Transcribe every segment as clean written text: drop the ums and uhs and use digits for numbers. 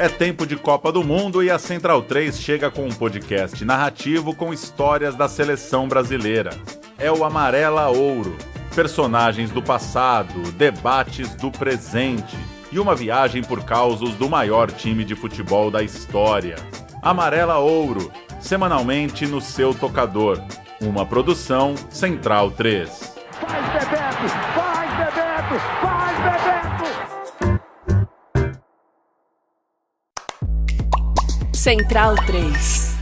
É tempo de Copa do Mundo e a Central 3 chega com um podcast narrativo com histórias da seleção brasileira. É o Amarela Ouro. Personagens do passado, debates do presente e uma viagem por causos do maior time de futebol da história. Amarela Ouro, semanalmente no seu tocador. Uma produção Central 3. Faz Bebeto! Faz Bebeto! Faz Bebeto! Central 3.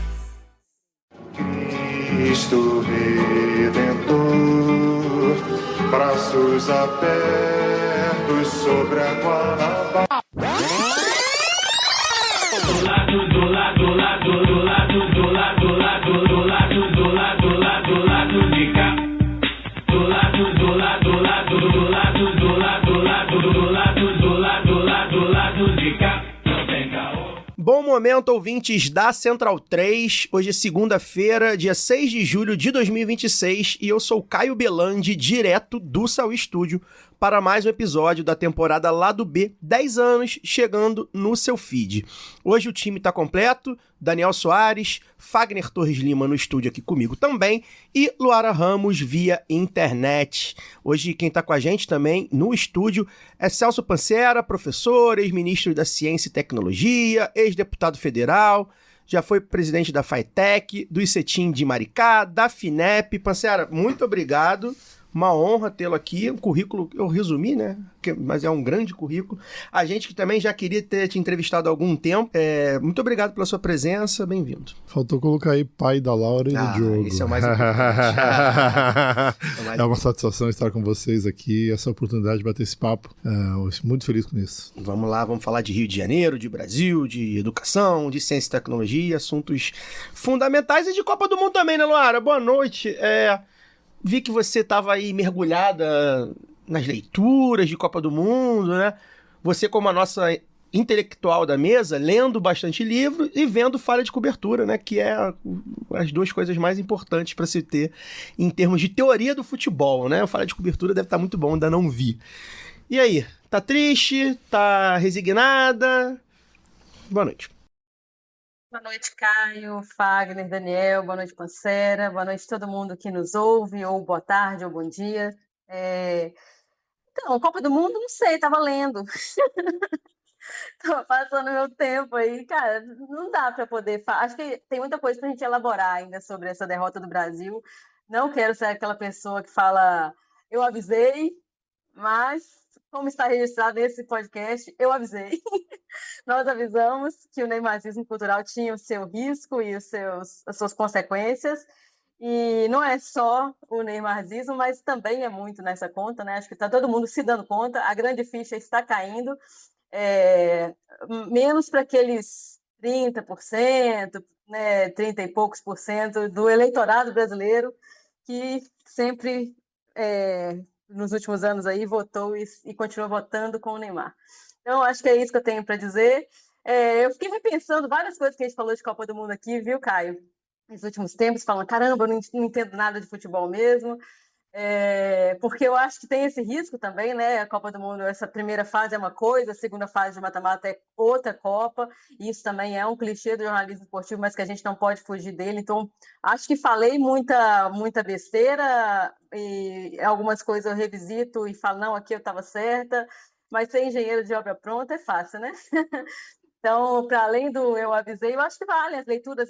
Cristo Redentor, braços abertos sobre a Guanabara. Bom momento, ouvintes da Central 3. Hoje é segunda-feira, dia 6 de julho de 2026, e eu sou Caio Belandi, direto do Saúl Studio, para mais um episódio da temporada Lado B, 10 anos, chegando no seu feed. Hoje o time está completo, Daniel Soares, Fagner Torres Lima no estúdio aqui comigo também, e Luara Ramos via internet. Hoje quem está com a gente também no estúdio é Celso Pancera, professor, ex-ministro da Ciência e Tecnologia, ex-deputado federal, já foi presidente da FATEC, do ICETIM de Maricá, da FINEP. Pancera, muito obrigado. Uma honra tê-lo aqui, um currículo, eu resumi, né? Mas é um grande currículo. A gente que também já queria ter te entrevistado há algum tempo. Muito obrigado pela sua presença, bem-vindo. Faltou colocar aí pai da Laura e do Diogo. Esse é o mais importante. É uma satisfação estar com vocês aqui, essa oportunidade de bater esse papo. Muito feliz com isso. Vamos lá, vamos falar de Rio de Janeiro, de Brasil, de educação, de ciência e tecnologia, assuntos fundamentais e de Copa do Mundo também, né, Luara? Boa noite. Vi que você estava aí mergulhada nas leituras de Copa do Mundo, né? Você, como a nossa intelectual da mesa, lendo bastante livro e vendo falha de cobertura, né? Que é as duas coisas mais importantes para se ter em termos de teoria do futebol, né? O falha de cobertura deve estar muito bom, ainda não vi. E aí? Tá triste? Tá resignada? Boa noite. Boa noite, Caio, Fagner, Daniel, boa noite, Pancera, boa noite todo mundo que nos ouve, ou boa tarde, ou bom dia. Então, Copa do Mundo, não sei, tava lendo. Tava passando meu tempo aí, cara, não dá para poder... Acho que tem muita coisa pra gente elaborar ainda sobre essa derrota do Brasil. Não quero ser aquela pessoa que fala, eu avisei, mas... Como está registrado nesse podcast, eu avisei. Nós avisamos que o neymarismo cultural tinha o seu risco e as suas consequências. E não é só o neymarismo, mas também é muito nessa conta, né? Acho que está todo mundo se dando conta. A grande ficha está caindo. Menos para aqueles 30%, né, 30 e poucos por cento do eleitorado brasileiro que sempre... nos últimos anos aí, votou e continua votando com o Neymar. Então, acho que é isso que eu tenho para dizer. Eu fiquei repensando várias coisas que a gente falou de Copa do Mundo aqui, viu, Caio? Nos últimos tempos, falando, caramba, eu não entendo nada de futebol mesmo. Porque eu acho que tem esse risco também, né? A Copa do Mundo, essa primeira fase é uma coisa, a segunda fase de mata-mata é outra Copa, e isso também é um clichê do jornalismo esportivo, mas que a gente não pode fugir dele. Então, acho que falei muita besteira, e algumas coisas eu revisito e falo, não, aqui eu estava certa, mas ser engenheiro de obra pronta é fácil, né? Então, para além do eu avisei, eu acho que vale as leituras.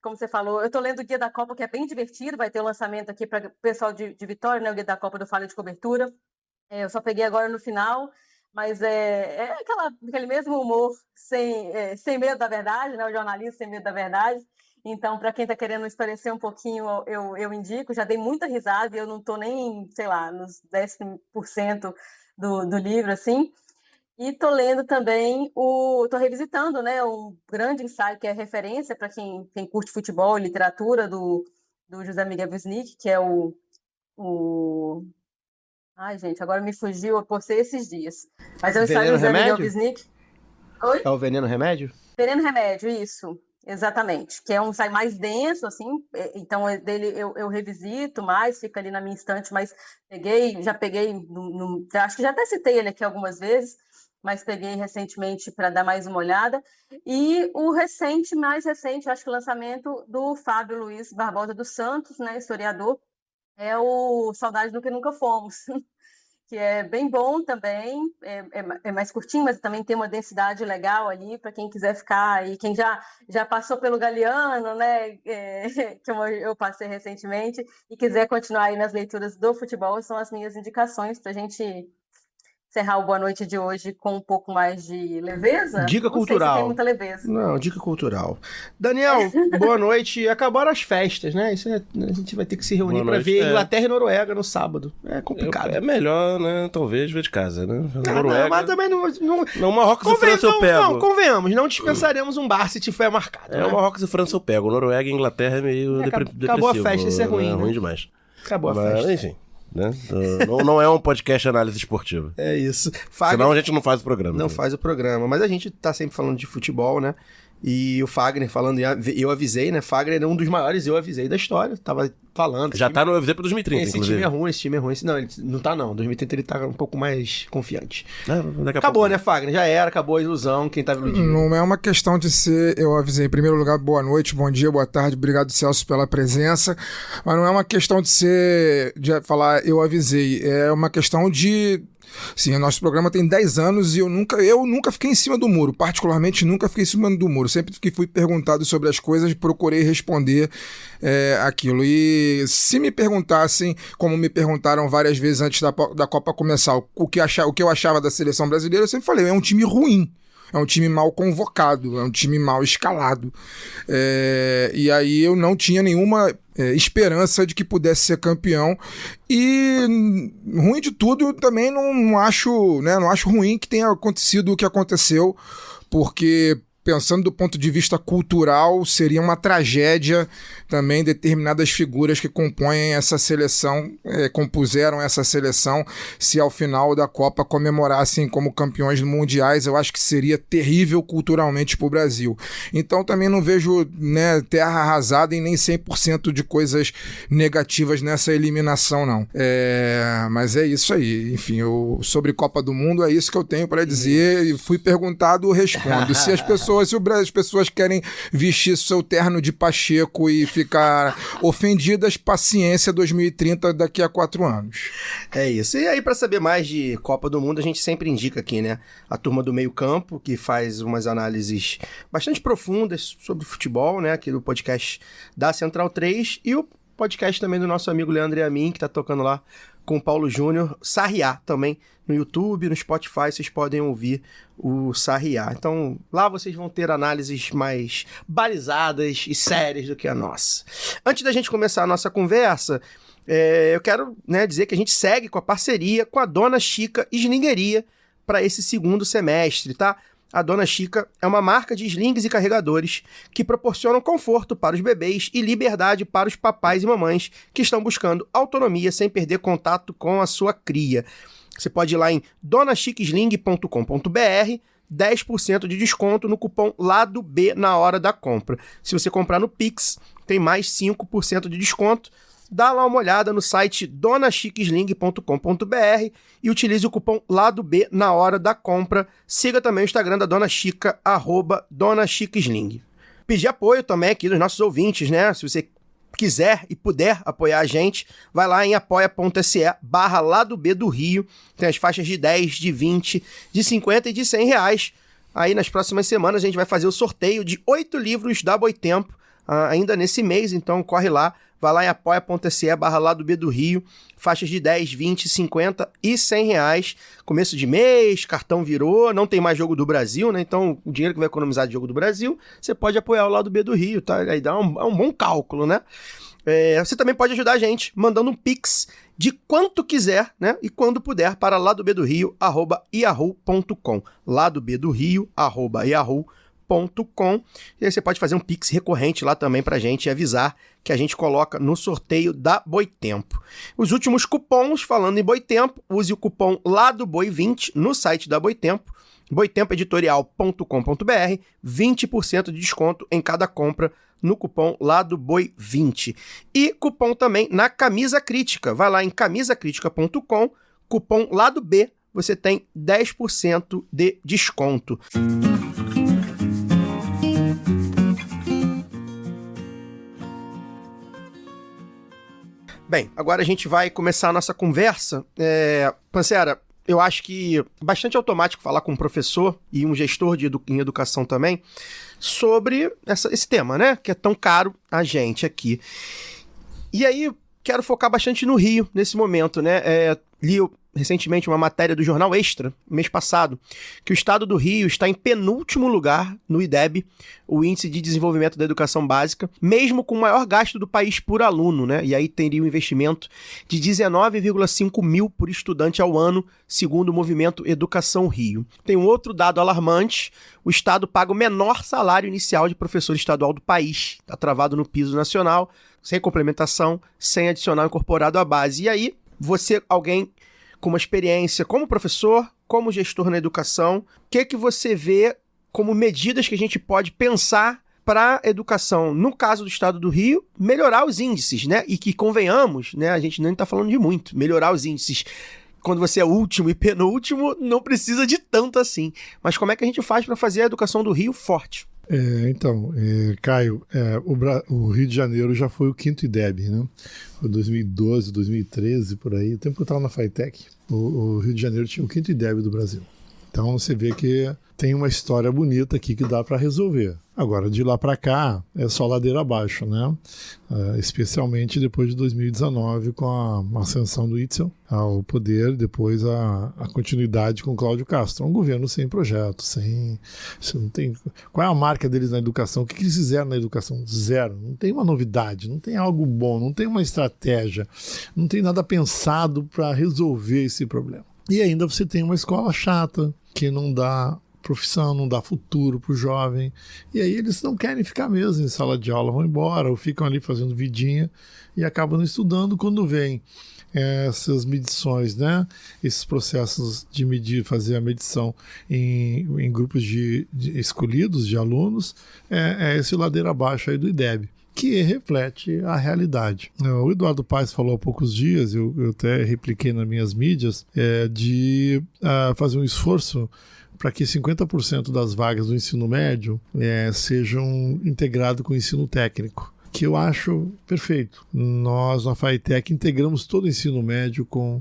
Como você falou, eu estou lendo o Guia da Copa, que é bem divertido, vai ter o lançamento aqui para o pessoal de Vitória, né, o Guia da Copa do Falha de Cobertura. Eu só peguei agora no final, mas é aquele mesmo humor sem medo da verdade, né, o jornalismo sem medo da verdade. Então, para quem está querendo esclarecer um pouquinho, eu indico, já dei muita risada e eu não estou nem, sei lá, nos 10% do livro, assim. E estou lendo também, estou revisitando, né, um grande ensaio que é referência para quem curte futebol e literatura, do José Miguel Wisnik, que é Ai, gente, agora me fugiu, eu postei esses dias. Mas é o ensaio do José Miguel Wisnik. Oi? É o Veneno Remédio? Veneno Remédio, isso. Exatamente, que é um ensaio mais denso, assim, então dele eu revisito mais, fica ali na minha estante, mas já peguei, acho que já até citei ele aqui algumas vezes, mas peguei recentemente para dar mais uma olhada. E o mais recente, acho que o lançamento do Fábio Luiz Barbosa dos Santos, né, historiador, é o Saudade do que Nunca Fomos, que é bem bom também, é mais curtinho, mas também tem uma densidade legal ali para quem quiser ficar, e quem já passou pelo Galeano, né, que eu passei recentemente, e quiser continuar aí nas leituras do futebol, são as minhas indicações para a gente encerrar o Boa Noite de hoje com um pouco mais de leveza. Dica Não cultural. sei se tem muita leveza. Não, dica cultural. Daniel, boa noite. Acabaram as festas, né? A gente vai ter que se reunir para ver Inglaterra e Noruega no sábado. É complicado. É melhor, né? Talvez ver de casa, né? Noruega. Mas também não Marrocos e França eu pego. Não, convenhamos. Não dispensaremos um bar se tiver marcado. O Marrocos e França eu pego. Noruega e Inglaterra é meio depressivo. Acabou a festa, isso é ruim. É né? ruim demais. Acabou a festa. Enfim. Né? Não é um podcast de análise esportiva. É isso. Senão a gente não faz o programa. Não faz o programa. Mas a gente tá sempre falando de futebol, né? E o Fagner falando, eu avisei, né? Fagner é um dos maiores eu avisei da história. Tava falando. Já tá no Eu Avisei pra 2030, esse inclusive. Esse time é ruim. Não, ele não tá não. 2030 ele tá um pouco mais confiante. Acabou, né, Fagner? Já era, acabou a ilusão. Quem tava iludindo. Não é uma questão de ser eu avisei. Em primeiro lugar, boa noite, bom dia, boa tarde. Obrigado, Celso, pela presença. Mas não é uma questão de falar eu avisei. É uma questão de... Sim, o nosso programa tem 10 anos e eu nunca fiquei em cima do muro, particularmente nunca fiquei em cima do muro, sempre que fui perguntado sobre as coisas, procurei responder aquilo, e se me perguntassem, como me perguntaram várias vezes antes da Copa começar, o que eu achava da seleção brasileira, eu sempre falei, é um time ruim. É um time mal convocado, é um time mal escalado. E aí eu não tinha nenhuma esperança de que pudesse ser campeão. E ruim de tudo, eu também não acho, né, não acho ruim que tenha acontecido o que aconteceu, porque... Pensando do ponto de vista cultural, seria uma tragédia também determinadas figuras que compõem essa seleção, compuseram essa seleção, se ao final da Copa comemorassem como campeões mundiais. Eu acho que seria terrível culturalmente para o Brasil. Então também não vejo, né, terra arrasada e nem 100% de coisas negativas nessa eliminação, não. Mas é isso aí. Enfim, sobre Copa do Mundo é isso que eu tenho para dizer. E fui perguntado, eu respondo. Se as pessoas querem vestir seu terno de Pacheco e ficar ofendidas, paciência, 2030 daqui a 4 anos. É isso. E aí, para saber mais de Copa do Mundo, a gente sempre indica aqui, né? A turma do Meio Campo, que faz umas análises bastante profundas sobre futebol, né? Aqui do podcast da Central 3, e o podcast também do nosso amigo Leandro e a mim, que tá tocando lá com o Paulo Júnior, Sarriá, também no YouTube, no Spotify, vocês podem ouvir o Sarriá. Então, lá vocês vão ter análises mais balizadas e sérias do que a nossa. Antes da gente começar a nossa conversa, eu quero, né, dizer que a gente segue com a parceria com a Dona Chica Slingeria para esse segundo semestre, tá? A Dona Chica é uma marca de slings e carregadores que proporcionam conforto para os bebês e liberdade para os papais e mamães que estão buscando autonomia sem perder contato com a sua cria. Você pode ir lá em donachicasling.com.br, 10% de desconto no cupom Lado B na hora da compra. Se você comprar no Pix, tem mais 5% de desconto. Dá lá uma olhada no site donachicasling.com.br e utilize o cupom Lado B na hora da compra. Siga também o Instagram da Dona Chica, @DonaChicaSling. Pedir apoio também aqui dos nossos ouvintes, né? Se você quiser e puder apoiar a gente, vai lá em apoia.se/Lado B do Rio. Tem as faixas de 10, de 20, de 50 e de 100 reais. Aí nas próximas semanas a gente vai fazer o sorteio de 8 livros da Boitempo, ainda nesse mês, então corre lá. Vai lá em apoia.se/Lado B do Rio, faixas de 10, 20, 50 e 100 reais. Começo de mês, cartão virou, não tem mais Jogo do Brasil, né? Então o dinheiro que vai economizar de Jogo do Brasil, você pode apoiar o Lado B do Rio, tá? Aí dá um bom cálculo, né? Você também pode ajudar a gente mandando um pix de quanto quiser, né? E quando puder para ladobdorio@yahoo.com. ladobdorio@yahoo.com. E aí você pode fazer um pix recorrente lá também pra gente e avisar que a gente coloca no sorteio da Boitempo. Os últimos cupons, falando em Boitempo, use o cupom LADOBOI20 no site da Boitempo, boitempoeditorial.com.br, 20% de desconto em cada compra no cupom LADOBOI20. E cupom também na Camisa Crítica. Vai lá em camisacritica.com, cupom Lado B, você tem 10% de desconto. Bem, agora a gente vai começar a nossa conversa. Pancera, eu acho que é bastante automático falar com um professor e um gestor em educação também sobre esse tema, né? Que é tão caro a gente aqui. E aí, quero focar bastante no Rio nesse momento, né? Li recentemente uma matéria do Jornal Extra, mês passado, que o estado do Rio está em penúltimo lugar no IDEB, o Índice de Desenvolvimento da Educação Básica, mesmo com o maior gasto do país por aluno, né? E aí teria um investimento de 19,5 mil por estudante ao ano, segundo o movimento Educação Rio. Tem um outro dado alarmante: o estado paga o menor salário inicial de professor estadual do país, está travado no piso nacional, sem complementação, sem adicional incorporado à base. E aí, você, alguém com uma experiência como professor, como gestor na educação, o que você vê como medidas que a gente pode pensar para a educação, no caso do estado do Rio, melhorar os índices, né? E que, convenhamos, né, a gente nem está falando de muito, melhorar os índices. Quando você é último e penúltimo, não precisa de tanto assim. Mas como é que a gente faz para fazer a educação do Rio forte? Caio, o Rio de Janeiro já foi o 5º IDEB, né? Foi 2012, 2013, por aí. O tempo que eu estava na FATEC, o Rio de Janeiro tinha o 5º IDEB do Brasil. Então você vê que tem uma história bonita aqui que dá para resolver. Agora, de lá para cá, é só ladeira abaixo, né? Especialmente depois de 2019, com a ascensão do Itzel ao poder, depois a continuidade com Cláudio Castro. Um governo sem projeto, não tem. Qual é a marca deles na educação? O que eles fizeram na educação? Zero. Não tem uma novidade, não tem algo bom, não tem uma estratégia, não tem nada pensado para resolver esse problema. E ainda você tem uma escola chata, que não dá profissão, não dá futuro para o jovem, e aí eles não querem ficar mesmo em sala de aula, vão embora, ou ficam ali fazendo vidinha e acabam não estudando. Quando vem essas medições, né, esses processos de medir, fazer a medição em grupos de escolhidos de alunos, esse ladeira abaixo aí do IDEB, que reflete a realidade. O Eduardo Paes falou há poucos dias, eu até repliquei nas minhas mídias, de fazer um esforço para que 50% das vagas do ensino médio sejam integradas com o ensino técnico, que eu acho perfeito. Nós, na FATEC, integramos todo o ensino médio com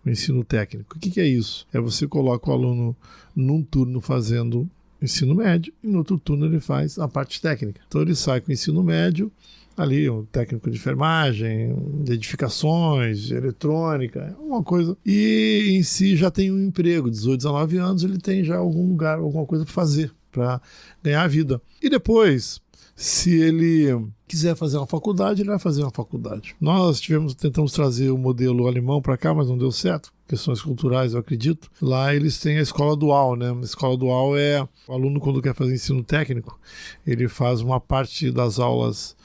o ensino técnico. O que é isso? Você coloca o aluno num turno fazendo ensino médio e no outro turno ele faz a parte técnica. Então ele sai com o ensino médio, ali um técnico de enfermagem, de edificações, de eletrônica, uma coisa. E em si já tem um emprego, 18, 19 anos, ele tem já algum lugar, alguma coisa para fazer, para ganhar a vida. E depois, se ele quiser fazer uma faculdade, ele vai fazer uma faculdade. Nós tentamos trazer o modelo alemão para cá, mas não deu certo. Questões culturais, eu acredito. Lá eles têm a escola dual, né? A escola dual o aluno, quando quer fazer ensino técnico, ele faz uma parte das aulas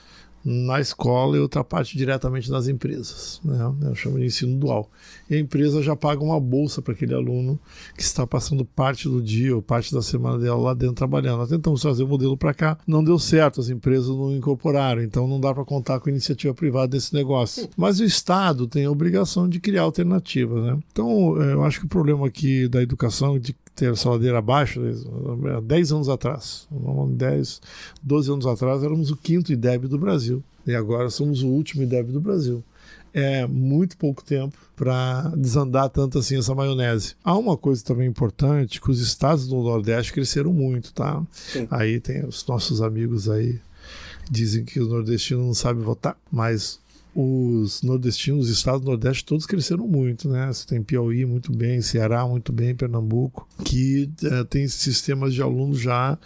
na escola e outra parte diretamente nas empresas, né? Eu chamo de ensino dual. E a empresa já paga uma bolsa para aquele aluno que está passando parte do dia ou parte da semana dela lá dentro trabalhando. Nós tentamos trazer o modelo para cá, não deu certo, as empresas não incorporaram, então não dá para contar com a iniciativa privada desse negócio. Mas o Estado tem a obrigação de criar alternativas, né? Então, eu acho que o problema aqui da educação, de ter essa ladeira abaixo, 10 anos atrás, 12 anos atrás, éramos o 5º IDEB do Brasil. E agora somos o último IDEB do Brasil. É muito pouco tempo para desandar tanto assim essa maionese. Há uma coisa também importante, que os estados do Nordeste cresceram muito, tá? Sim. Aí tem os nossos amigos aí, dizem que os nordestinos não sabem votar, mas os nordestinos, os estados do Nordeste, todos cresceram muito, né? Você tem Piauí muito bem, Ceará muito bem, Pernambuco, que tem sistemas de alunos já,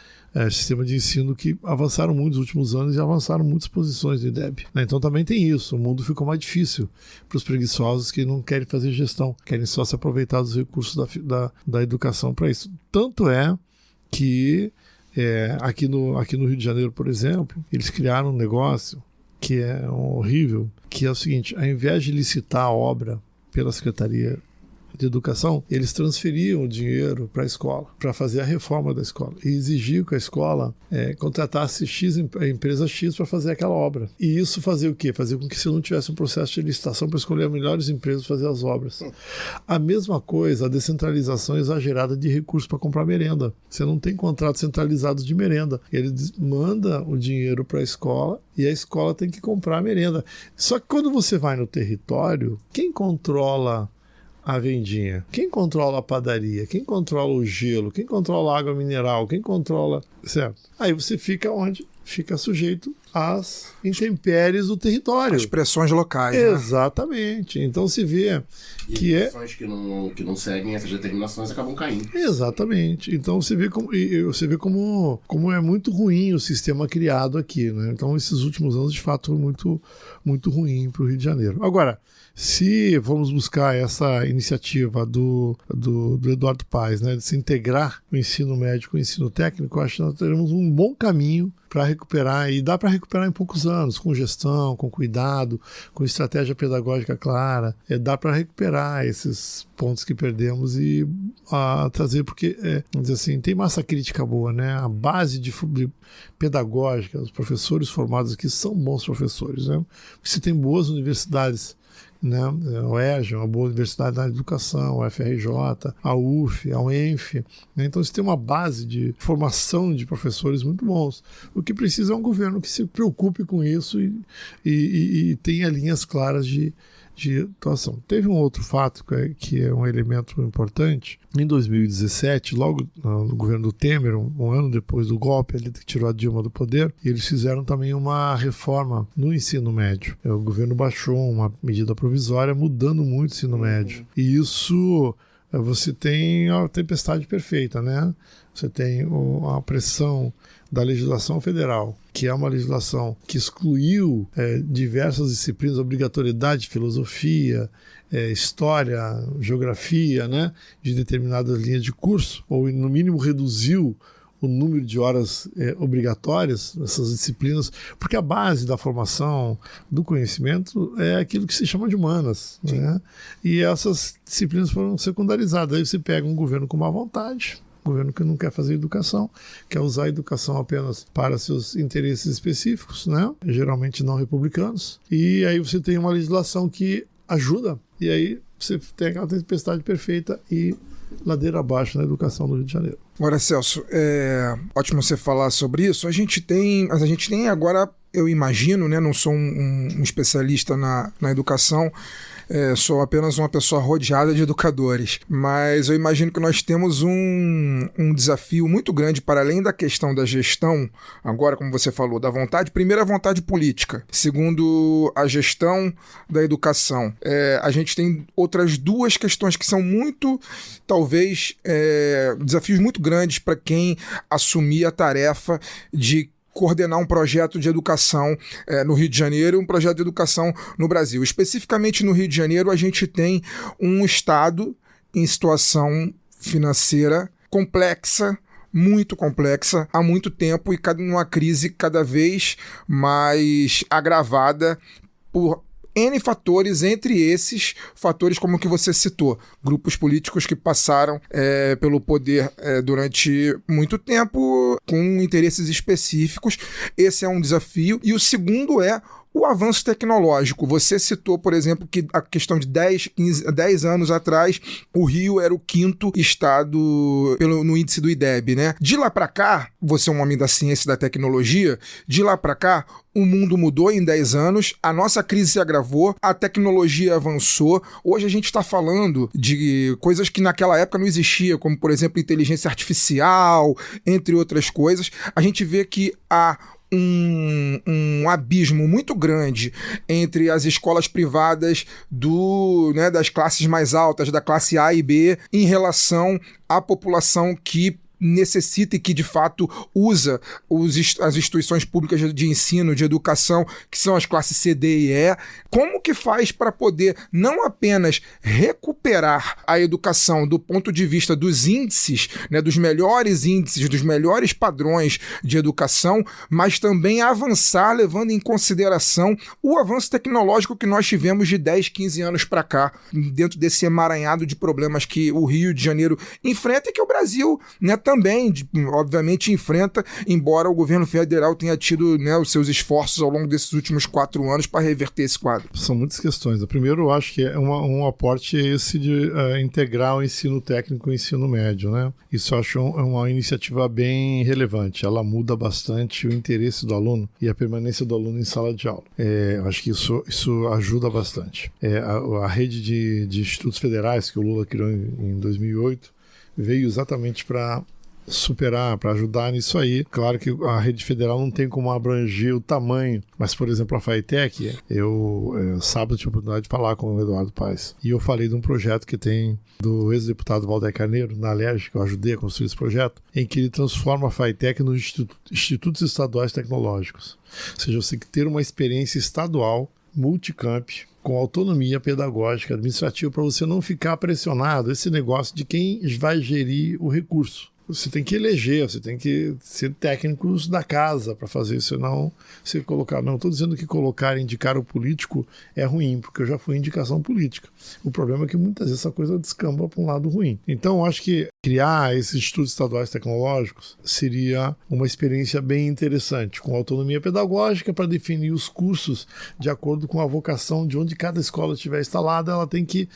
sistema de ensino que avançaram muito nos últimos anos e avançaram muitas posições do IDEB. Então também tem isso, o mundo ficou mais difícil para os preguiçosos que não querem fazer gestão, querem só se aproveitar dos recursos da educação para isso. Tanto é que aqui no Rio de Janeiro, por exemplo, eles criaram um negócio que é horrível, que é o seguinte: ao invés de licitar a obra pela Secretaria de educação, eles transferiam o dinheiro para a escola, para fazer a reforma da escola, e exigiam que a escola contratasse a empresa X para fazer aquela obra. E isso fazia o quê? Fazia com que se não tivesse um processo de licitação para escolher as melhores empresas para fazer as obras. A mesma coisa, a descentralização exagerada de recursos para comprar merenda. Você não tem contratos centralizados de merenda. Ele manda o dinheiro para a escola e a escola tem que comprar a merenda. Só que quando você vai no território, quem controla a vendinha? Quem controla a padaria? Quem controla o gelo? Quem controla a água mineral? Quem controla... Certo? Aí você fica onde? Fica sujeito às intempéries do território. As pressões locais. Exatamente. Né? Então se vê que pessoas que não seguem essas determinações acabam caindo. Exatamente. Então você vê como é muito ruim o sistema criado aqui. Né? Então esses últimos anos, de fato, foi muito, muito ruim para o Rio de Janeiro. Agora, se vamos buscar essa iniciativa do Eduardo Paes, né, de se integrar o ensino médio com o ensino técnico, eu acho que nós teremos um bom caminho para recuperar, e dá para recuperar em poucos anos, com gestão, com cuidado, com estratégia pedagógica clara, dá para recuperar esses pontos que perdemos e trazer, porque, vamos dizer assim, tem massa crítica boa, né? A base de pedagógica, os professores formados aqui são bons professores, né? Você tem boas universidades, né? O ERJ, uma boa universidade na educação, a FRJ, a UF, a UENF, né? Então você tem uma base de formação de professores muito bons. O que precisa é um governo que se preocupe com isso e tenha linhas claras de atuação. Teve um outro fato que é um elemento importante. Em 2017, logo no governo do Temer, um ano depois do golpe, ele tirou a Dilma do poder, e eles fizeram também uma reforma no ensino médio. O governo baixou uma medida provisória mudando muito o ensino médio. E isso, você tem a tempestade perfeita, né? Você tem a pressão da legislação federal, que é uma legislação que excluiu diversas disciplinas, obrigatoriedade de filosofia, história, geografia, né, de determinadas linhas de curso, ou no mínimo reduziu o número de horas obrigatórias nessas disciplinas, porque a base da formação do conhecimento é aquilo que se chama de humanas, né? E essas disciplinas foram secundarizadas. Aí você pega um governo com má vontade, governo que não quer fazer educação, quer usar a educação apenas para seus interesses específicos, né? Geralmente não republicanos, e aí você tem uma legislação que ajuda, e aí você tem aquela tempestade perfeita e ladeira abaixo na educação do Rio de Janeiro. Agora, Celso, ótimo você falar sobre isso. A gente tem agora, eu imagino, né, não sou um especialista na educação, sou apenas uma pessoa rodeada de educadores, mas eu imagino que nós temos um desafio muito grande para além da questão da gestão, agora, como você falou, da vontade, primeiro a vontade política, segundo a gestão da educação. A gente tem outras duas questões que são muito, talvez, desafios muito grandes para quem assumir a tarefa de coordenar um projeto de educação no Rio de Janeiro, um projeto de educação no Brasil. Especificamente no Rio de Janeiro, a gente tem um estado em situação financeira complexa, muito complexa, há muito tempo, e numa crise cada vez mais agravada por N fatores, entre esses fatores como que você citou, grupos políticos que passaram pelo poder durante muito tempo, com interesses específicos. Esse é um desafio. E o segundo é o avanço tecnológico. Você citou, por exemplo, que a questão de 10 anos atrás, o Rio era o 5º estado no índice do IDEB, né? De lá para cá, você é um homem da ciência e da tecnologia, de lá para cá, o mundo mudou em 10 anos, a nossa crise se agravou, a tecnologia avançou. Hoje a gente está falando de coisas que naquela época não existia, como, por exemplo, inteligência artificial, entre outras coisas. A gente vê que há um abismo muito grande entre as escolas privadas das classes mais altas, da classe A e B, em relação à população que necessita e que de fato usa as instituições públicas de ensino, de educação, que são as classes C, D e E. Como que faz para poder não apenas recuperar a educação do ponto de vista dos índices, né, dos melhores índices, dos melhores padrões de educação, mas também avançar levando em consideração o avanço tecnológico que nós tivemos de 10, 15 anos para cá, dentro desse emaranhado de problemas que o Rio de Janeiro enfrenta e que o Brasil, né, também, obviamente, enfrenta, embora o governo federal tenha tido, né, os seus esforços ao longo desses últimos 4 anos para reverter esse quadro. São muitas questões. O primeiro, eu acho que é um aporte esse de integrar o ensino técnico e o ensino médio, né? Isso eu acho uma iniciativa bem relevante. Ela muda bastante o interesse do aluno e a permanência do aluno em sala de aula. Eu acho que isso ajuda bastante. A rede de institutos federais que o Lula criou em 2008 veio exatamente para superar, para ajudar nisso aí. Claro que a rede federal não tem como abranger o tamanho, mas, por exemplo, a FATEC, sábado tive a oportunidade de falar com o Eduardo Paes, e eu falei de um projeto que tem do ex-deputado Valdeir Carneiro, na Alerj, que eu ajudei a construir esse projeto, em que ele transforma a FATEC nos institutos estaduais tecnológicos. Ou seja, você tem que ter uma experiência estadual, multicamp, com autonomia pedagógica, administrativa, para você não ficar pressionado, esse negócio de quem vai gerir o recurso. Você tem que eleger, você tem que ser técnicos da casa para fazer isso, não você colocar. Não estou dizendo que indicar o político é ruim, porque eu já fui indicação política. O problema é que muitas vezes essa coisa descamba para um lado ruim. Então, eu acho que criar esses institutos estaduais tecnológicos seria uma experiência bem interessante, com autonomia pedagógica para definir os cursos de acordo com a vocação de onde cada escola estiver instalada, ela tem que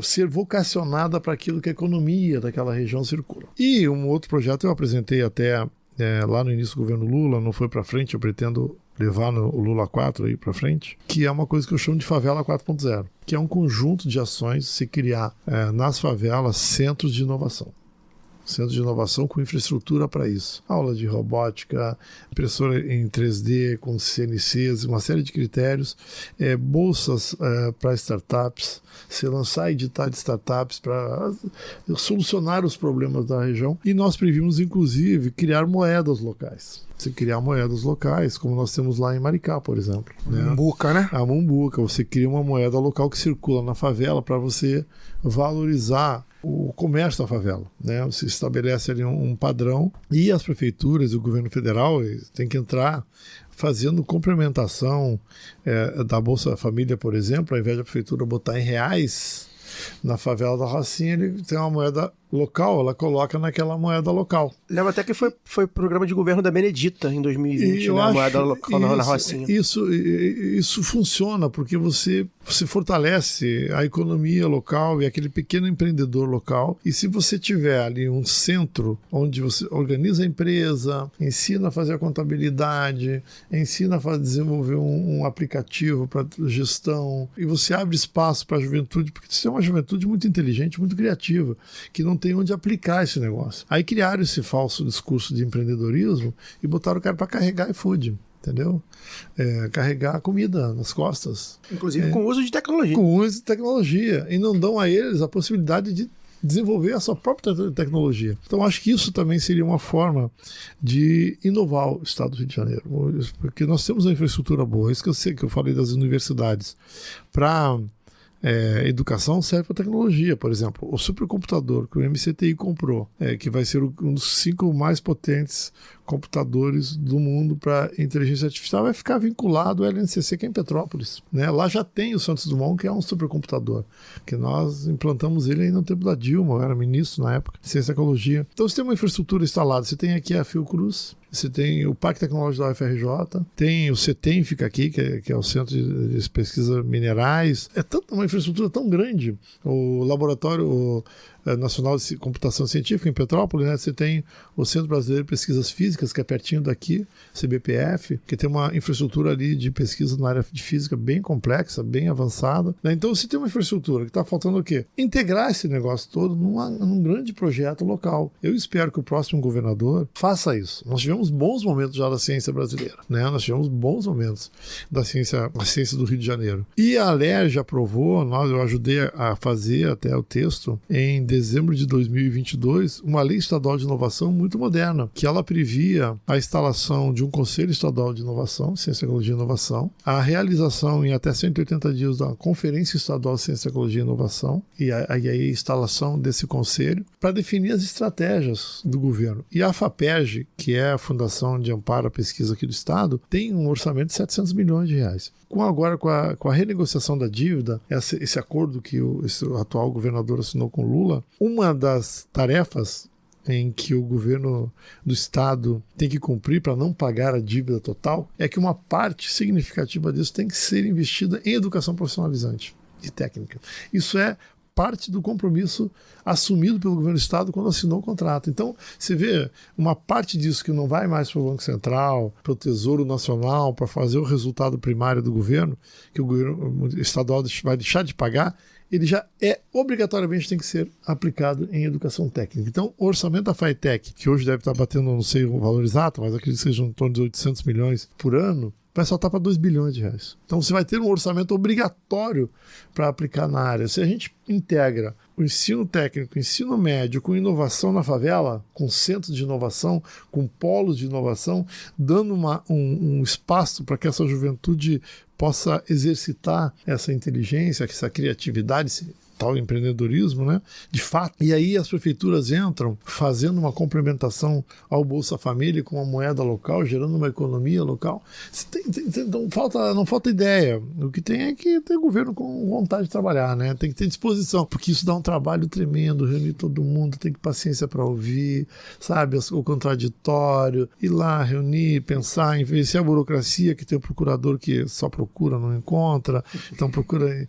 ser vocacionada para aquilo que a economia daquela região circula. E um outro projeto eu apresentei até lá no início do governo Lula, não foi para frente, eu pretendo levar o Lula 4 aí para frente, que é uma coisa que eu chamo de Favela 4.0, que é um conjunto de ações, se criar nas favelas centros de inovação. Centros de inovação com infraestrutura para isso. Aula de robótica, impressora em 3D com CNCs, uma série de critérios, bolsas para startups, se lançar e editar de startups para solucionar os problemas da região. E nós previmos, inclusive, criar moedas locais. Você criar moedas locais, como nós temos lá em Maricá, por exemplo. Mumbuca, né? A Mumbuca. Você cria uma moeda local que circula na favela para você valorizar o comércio da favela, né? Você estabelece ali um padrão e as prefeituras e o governo federal tem que entrar fazendo complementação da Bolsa Família, por exemplo. Ao invés da prefeitura botar em reais na favela da Rocinha, ele tem uma moeda local, ela coloca naquela moeda local. Lembro até que foi programa de governo da Benedita em 2020, né? A moeda local na Rocinha. Isso funciona porque você fortalece a economia local e aquele pequeno empreendedor local. E se você tiver ali um centro onde você organiza a empresa, ensina a fazer a contabilidade, ensina a desenvolver um aplicativo para gestão, e você abre espaço para a juventude, porque você é uma juventude muito inteligente, muito criativa, que não tem onde aplicar esse negócio. Aí criaram esse falso discurso de empreendedorismo e botaram o cara para carregar iFood, entendeu? Carregar comida nas costas. Inclusive com uso de tecnologia. Com uso de tecnologia. E não dão a eles a possibilidade de desenvolver a sua própria tecnologia. Então, acho que isso também seria uma forma de inovar o Estado do Rio de Janeiro. Porque nós temos uma infraestrutura boa. Isso que eu falei das universidades. Para educação serve para tecnologia, por exemplo. O supercomputador que o MCTI comprou, que vai ser um dos 5 mais potentes computadores do mundo para inteligência artificial, vai ficar vinculado ao LNCC, que é em Petrópolis, né? Lá já tem o Santos Dumont, que é um supercomputador, que nós implantamos ele aí no tempo da Dilma, eu era ministro na época, de Ciência e Tecnologia. Então você tem uma infraestrutura instalada, você tem aqui a Fiocruz, você tem o Parque Tecnológico da UFRJ, tem o CETEM, fica aqui, que é o Centro de Pesquisa Minerais. Uma infraestrutura tão grande. O Laboratório Nacional de Computação Científica em Petrópolis, né? Você tem o Centro Brasileiro de Pesquisas Físicas, que é pertinho daqui, CBPF, que tem uma infraestrutura ali de pesquisa na área de física bem complexa, bem avançada, né? Então você tem uma infraestrutura que está faltando o quê? Integrar esse negócio todo num grande projeto local. Eu espero que o próximo governador faça isso. Nós tivemos bons momentos já da ciência brasileira, né? Nós tivemos bons momentos da ciência do Rio de Janeiro. E a Alerj aprovou, eu ajudei a fazer até o texto, em dezembro de 2022, uma lei estadual de inovação muito moderna, que ela previa a instalação de um Conselho Estadual de Inovação, Ciência, Tecnologia e Inovação, a realização em até 180 dias da Conferência Estadual de Ciência, Tecnologia e Inovação e a instalação desse conselho para definir as estratégias do governo. E a FAPERJ, que é a Fundação de Amparo à Pesquisa aqui do Estado, tem um orçamento de 700 milhões de reais. Agora, com a renegociação da dívida, esse acordo que esse atual governador assinou com Lula, uma das tarefas em que o governo do Estado tem que cumprir para não pagar a dívida total é que uma parte significativa disso tem que ser investida em educação profissionalizante e técnica. Isso é parte do compromisso assumido pelo governo do Estado quando assinou o contrato. Então, você vê uma parte disso que não vai mais para o Banco Central, para o Tesouro Nacional, para fazer o resultado primário do governo, que o governo estadual vai deixar de pagar, ele já obrigatoriamente tem que ser aplicado em educação técnica. Então, o orçamento da FATEC, que hoje deve estar batendo, não sei o valor exato, mas acredito que seja em torno de 800 milhões por ano, vai saltar para 2 bilhões de reais. Então você vai ter um orçamento obrigatório para aplicar na área. Se a gente integra o ensino técnico, o ensino médio com inovação na favela, com centros de inovação, com polos de inovação, dando um espaço para que essa juventude possa exercitar essa inteligência, essa criatividade, esse tal empreendedorismo, né? De fato. E aí as prefeituras entram fazendo uma complementação ao Bolsa Família com uma moeda local, gerando uma economia local. Não falta ideia. O que tem é que ter governo com vontade de trabalhar, né? Tem que ter disposição, porque isso dá um trabalho tremendo, reunir todo mundo, tem que ter paciência para ouvir, sabe? O contraditório, ir lá, reunir, pensar, vencer a burocracia, que tem o procurador que só procura, não encontra, então procura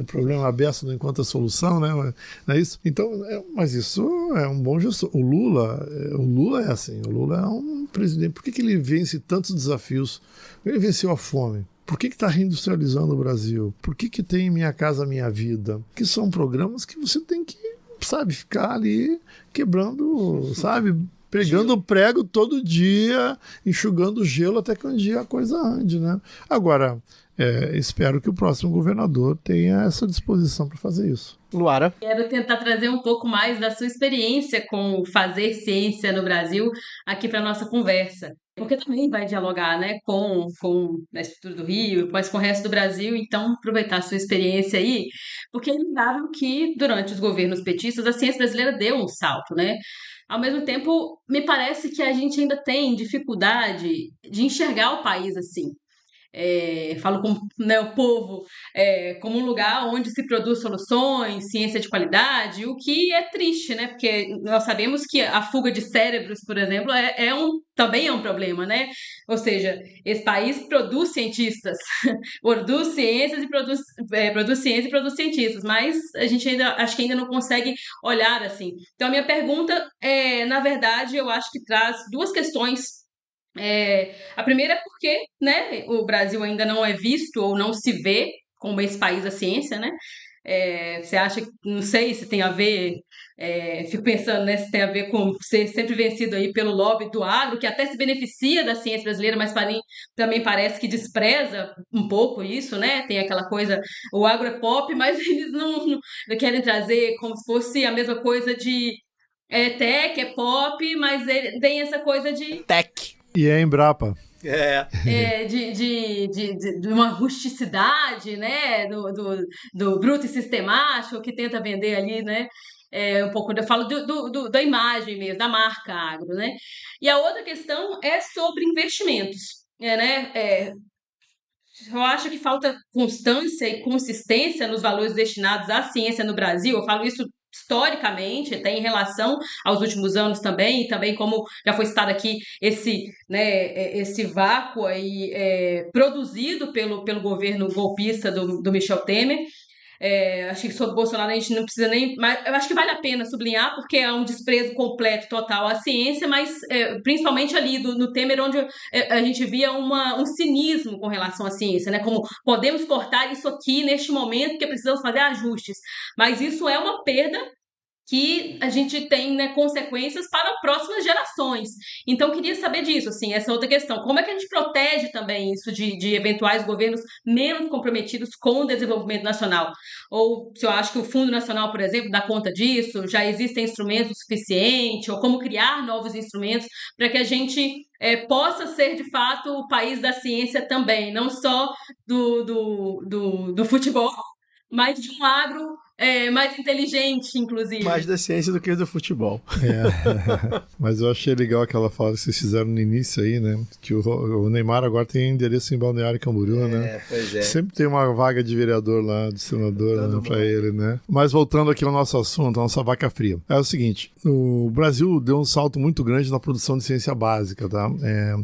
problema aberto, não encontra solução, né? Não é isso? Então, mas isso é um bom gestor. O Lula é assim, o Lula é um presidente. Por que ele vence tantos desafios? Ele venceu a fome. Por que está reindustrializando o Brasil? Por que tem Minha Casa Minha Vida? Que são programas que você tem que, sabe, ficar ali quebrando, sabe, pregando o prego todo dia, enxugando o gelo até que um dia a coisa ande, né? Agora, espero que o próximo governador tenha essa disposição para fazer isso. Luara? Quero tentar trazer um pouco mais da sua experiência com fazer ciência no Brasil aqui para a nossa conversa. Porque também vai dialogar, né, com a estrutura do Rio, mas com o resto do Brasil, então aproveitar a sua experiência aí, porque é inegável que durante os governos petistas a ciência brasileira deu um salto, né? Ao mesmo tempo, me parece que a gente ainda tem dificuldade de enxergar o país assim. Falo com, né, o povo como um lugar onde se produz soluções, ciência de qualidade, o que é triste, né? Porque nós sabemos que a fuga de cérebros, por exemplo, também é um problema, né? Ou seja, esse país produz cientistas, produz ciências e produz ciência e produz cientistas, mas a gente acho que ainda não consegue olhar assim. Então, a minha pergunta na verdade, eu acho que traz duas questões. A primeira é porque, né, o Brasil ainda não é visto ou não se vê como esse país da ciência, né? Você acha, não sei se tem a ver, fico pensando, né, se tem a ver com ser sempre vencido aí pelo lobby do agro, que até se beneficia da ciência brasileira, mas para mim também parece que despreza um pouco isso, né? Tem aquela coisa, o agro é pop, mas eles não querem trazer como se fosse a mesma coisa de tech, é pop, mas tem essa coisa de Tech. E é Embrapa. De uma rusticidade, né, do bruto e sistemático que tenta vender ali, né, um pouco, eu falo da imagem mesmo, da marca agro, né. E a outra questão é sobre investimentos, né. Eu acho que falta constância e consistência nos valores destinados à ciência no Brasil. Eu falo isso historicamente, até em relação aos últimos anos também, e também como já foi citado aqui, esse vácuo aí, produzido pelo governo golpista do Michel Temer. Acho que sobre o Bolsonaro a gente não precisa nem... Mas eu acho que vale a pena sublinhar, porque é um desprezo completo, total à ciência, mas principalmente ali no Temer, onde a gente via um cinismo com relação à ciência, né? Como podemos cortar isso aqui neste momento, porque precisamos fazer ajustes. Mas isso é uma perda que a gente tem, né, consequências para próximas gerações. Então, queria saber disso, assim, essa outra questão. Como é que a gente protege também isso de eventuais governos menos comprometidos com o desenvolvimento nacional? Ou se eu acho que o Fundo Nacional, por exemplo, dá conta disso, já existem instrumentos suficientes, ou como criar novos instrumentos para que a gente possa ser, de fato, o país da ciência também, não só do futebol, mas de um agro mais inteligente, inclusive. Mais da ciência do que do futebol. Mas eu achei legal aquela fala que vocês fizeram no início aí, né? Que o Neymar agora tem endereço em Balneário Camboriú, né? Pois é. Sempre tem uma vaga de vereador lá, de senador, né, pra ele, né? Mas voltando aqui ao nosso assunto, a nossa vaca fria. É o seguinte, o Brasil deu um salto muito grande na produção de ciência básica, tá?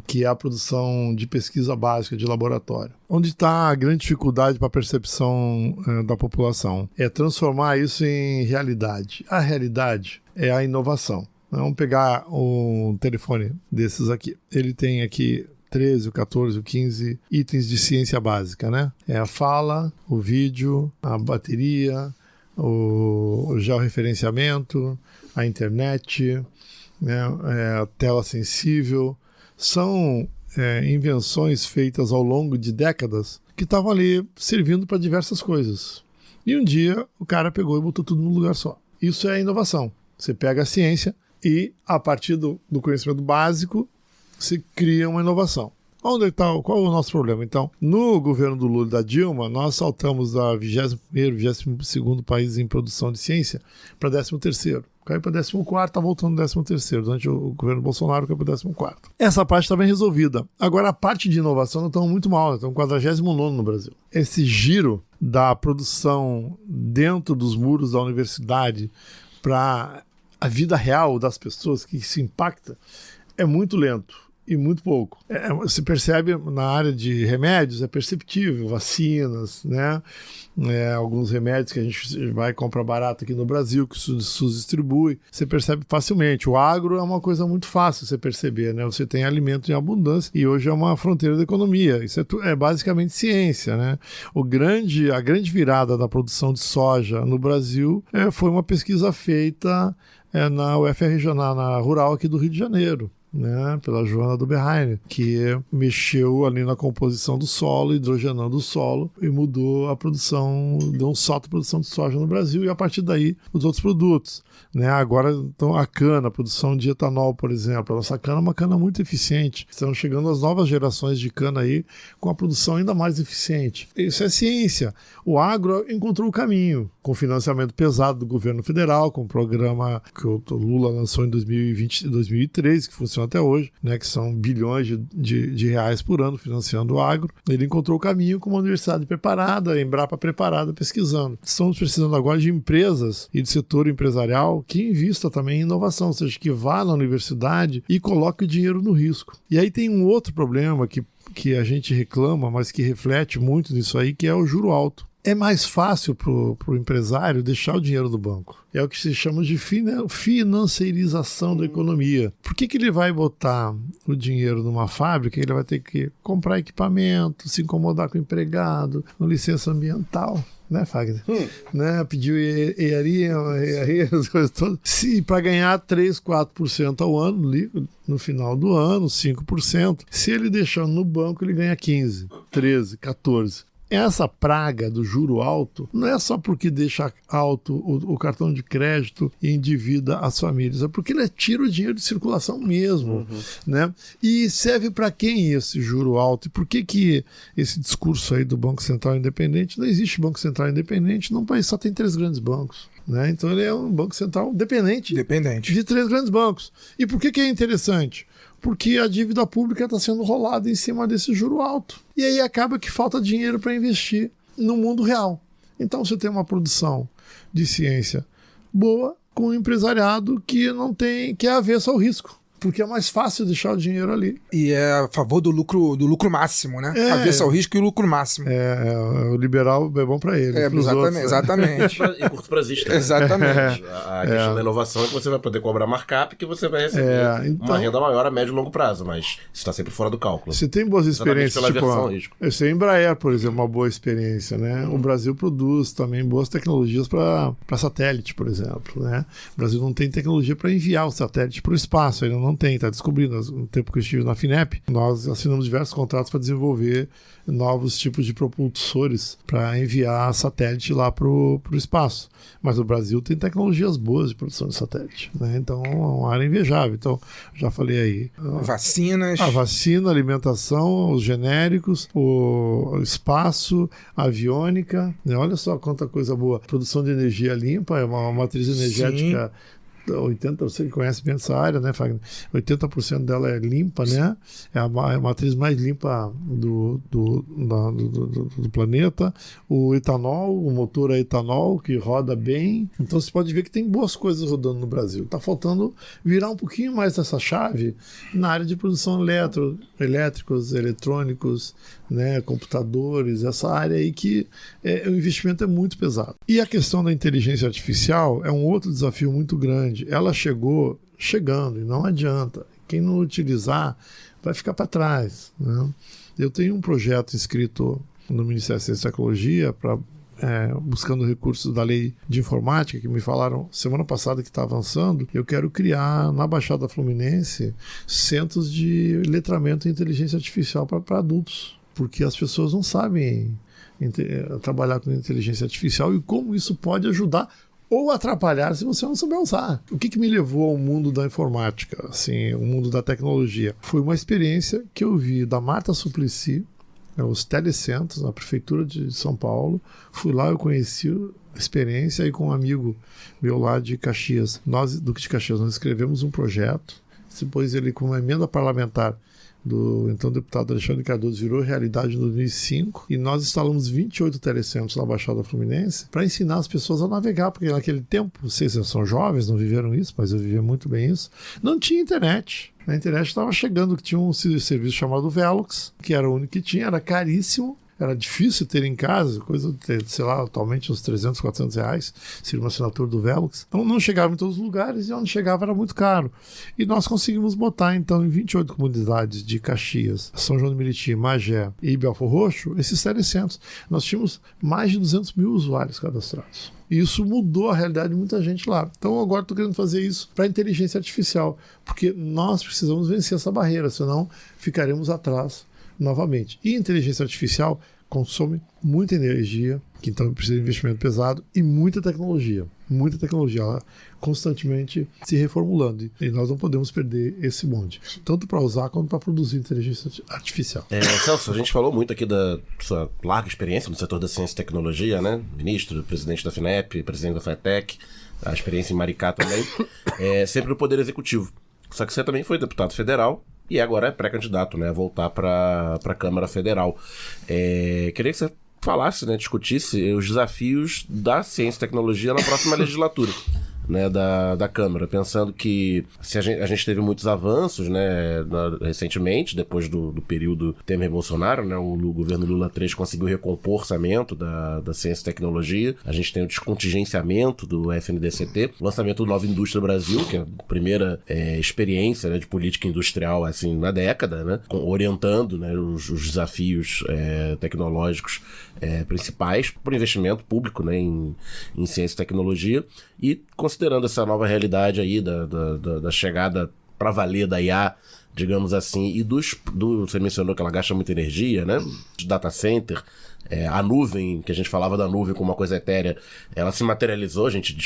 Que é a produção de pesquisa básica de laboratório. Onde está a grande dificuldade para a percepção da população? É transformar isso em realidade. A realidade é a inovação. Vamos pegar um telefone desses aqui. Ele tem aqui 13, 14, 15 itens de ciência básica, né? É a fala, o vídeo, a bateria, o georreferenciamento, a internet, né? A tela sensível. São invenções feitas ao longo de décadas que estavam ali servindo para diversas coisas. E um dia o cara pegou e botou tudo num lugar só. Isso é inovação. Você pega a ciência e, a partir do conhecimento básico, você cria uma inovação. Onde está? Qual é o nosso problema? Então, no governo do Lula e da Dilma, nós saltamos da 21º, 22º país em produção de ciência para 13º. Caiu para 14º, está voltando 13º. Durante o governo Bolsonaro, caiu para 14º. Essa parte está bem resolvida. Agora, a parte de inovação não está muito mal, estamos 49º no Brasil. Esse giro da produção dentro dos muros da universidade para a vida real das pessoas que se impacta é muito lento. E muito pouco. Você percebe na área de remédios, é perceptível, vacinas, né? Alguns remédios que a gente vai comprar barato aqui no Brasil, que o SUS distribui, você percebe facilmente. O agro é uma coisa muito fácil você perceber, né? Você tem alimento em abundância e hoje é uma fronteira da economia. Isso é basicamente ciência, né? A grande virada da produção de soja no Brasil foi uma pesquisa feita na UFRJ, na Rural aqui do Rio de Janeiro. Né, pela Joana do Berraine, que mexeu ali na composição do solo, hidrogenando o solo e mudou a produção, deu um salto à produção de soja no Brasil e a partir daí os outros produtos. Né? Agora, então, a cana, a produção de etanol, por exemplo, a nossa cana é uma cana muito eficiente. Estão chegando as novas gerações de cana aí com a produção ainda mais eficiente. Isso é ciência. O agro encontrou o caminho, com financiamento pesado do governo federal, com o programa que o Lula lançou em 2013, que funciona até hoje, né, que são bilhões de reais por ano financiando o agro. Ele encontrou o caminho com uma universidade preparada, a Embrapa preparada, pesquisando. Estamos precisando agora de empresas e de setor empresarial que invista também em inovação, ou seja, que vá na universidade e coloque o dinheiro no risco. E aí tem um outro problema que a gente reclama, mas que reflete muito nisso aí, que é o juro alto. É mais fácil para o empresário deixar o dinheiro no banco. É o que se chama de financiarização da economia. Por que ele vai botar o dinheiro numa fábrica? Ele vai ter que comprar equipamento, se incomodar com o empregado, com licença ambiental. Né, Fagner? Né, pediu EARI, as coisas todas. Para ganhar 3%, 4% ao ano, no final do ano, 5%. Se ele deixar no banco, ele ganha 15%, 13%, 14%. Essa praga do juro alto não é só porque deixa alto o cartão de crédito e endivida as famílias, é porque ele tira o dinheiro de circulação mesmo. Né? E serve para quem esse juro alto? E por que esse discurso aí do Banco Central Independente? Não existe Banco Central Independente, num país só tem 3 grandes bancos. Né? Então ele é um Banco Central dependente de 3 grandes bancos. E por que é interessante? Porque a dívida pública está sendo rolada em cima desse juro alto. E aí acaba que falta dinheiro para investir no mundo real. Então você tem uma produção de ciência boa com um empresariado que é avesso ao risco. porque é mais fácil deixar o dinheiro ali. E é a favor do lucro máximo, né? Avesso ao risco e o lucro máximo. O liberal é bom para ele. Exatamente. E curto prazista. Exatamente. A questão da inovação é que você vai poder cobrar markup, que você vai receber uma renda maior a médio e longo prazo, mas isso está sempre fora do cálculo. Você tem boas experiências, eu sei, Embraer, por exemplo, uma boa experiência, né? O Brasil produz também boas tecnologias para satélite, por exemplo, né? O Brasil não tem tecnologia para enviar o satélite para o espaço, ainda não tem, está descobrindo. No tempo que eu estive na FINEP, nós assinamos diversos contratos para desenvolver novos tipos de propulsores para enviar satélite lá para o espaço. Mas o Brasil tem tecnologias boas de produção de satélite, né? Então é uma área invejável. Então, já falei aí. Vacinas. A vacina, a alimentação, os genéricos, o espaço, a aviônica, né? Olha só quanta coisa boa. Produção de energia limpa, é uma matriz energética. 80%, você conhece bem essa área, né, Fagner? 80% dela é limpa, né? É a matriz mais limpa do planeta. O etanol, o motor é etanol, que roda bem. Então você pode ver que tem boas coisas rodando no Brasil. Está faltando virar um pouquinho mais essa chave na área de produção elétricos, eletrônicos, né, computadores, essa área aí que o investimento é muito pesado. E a questão da inteligência artificial é um outro desafio muito grande. Ela chegando e não adianta. Quem não utilizar vai ficar para trás, né? Eu tenho um projeto inscrito no Ministério da Ciência e Tecnologia buscando recursos da lei de informática, que me falaram semana passada que está avançando. Eu quero criar na Baixada Fluminense centros de letramento em inteligência artificial para adultos, porque as pessoas não sabem trabalhar com inteligência artificial e como isso pode ajudar ou atrapalhar se você não souber usar. O que me levou ao mundo da informática, assim, o mundo da tecnologia? Foi uma experiência que eu vi da Marta Suplicy, os telecentros, na Prefeitura de São Paulo. Fui lá, eu conheci a experiência, aí com um amigo meu lá de Caxias, Duque de Caxias, nós escrevemos um projeto, depois ele, com uma emenda parlamentar do então deputado Alexandre Cardoso, virou realidade em 2005, e nós instalamos 28 telecentros na Baixada Fluminense para ensinar as pessoas a navegar, porque naquele tempo, vocês são jovens, não viveram isso, mas eu vivia muito bem isso, não tinha internet. A internet estava chegando, que tinha um serviço chamado Velox, que era o único que tinha, era caríssimo, era difícil ter em casa, coisa de, sei lá, atualmente uns 300, 400 reais, seria uma assinatura do Velox. Então não chegava em todos os lugares, e onde chegava era muito caro. E nós conseguimos botar, então, em 28 comunidades de Caxias, São João do Meriti, Magé e Belfor Roxo, esses telecentros. Nós tínhamos mais de 200 mil usuários cadastrados. E isso mudou a realidade de muita gente lá. Então agora estou querendo fazer isso para a inteligência artificial, porque nós precisamos vencer essa barreira, senão ficaremos atrás novamente. E inteligência artificial consome muita energia, que então precisa de investimento pesado, e muita tecnologia. Ela constantemente se reformulando. E nós não podemos perder esse bonde, tanto para usar quanto para produzir inteligência artificial. Celso, a gente falou muito aqui da sua larga experiência no setor da ciência e tecnologia, né? Ministro, presidente da FINEP, presidente da FATEC, a experiência em Maricá também. Sempre no Poder Executivo. Só que você também foi deputado federal e agora é pré-candidato, né, a voltar para a Câmara Federal. Queria que você falasse, né, discutisse os desafios da ciência e tecnologia na próxima legislatura, né, da Câmara, pensando que se a gente teve muitos avanços, né, recentemente, depois do período Temer-Bolsonaro, né, o governo Lula III conseguiu recompor o orçamento da ciência e tecnologia, a gente tem o descontingenciamento do FNDCT, o lançamento do Nova Indústria Brasil, que é a primeira experiência, né, de política industrial assim, na década, né, orientando, né, os desafios tecnológicos principais para o investimento público, né, em ciência e tecnologia, e considerando essa nova realidade aí da chegada para valer da IA, digamos assim, e você mencionou que ela gasta muita energia, né? De data center, a nuvem, que a gente falava da nuvem como uma coisa etérea, ela se materializou, a gente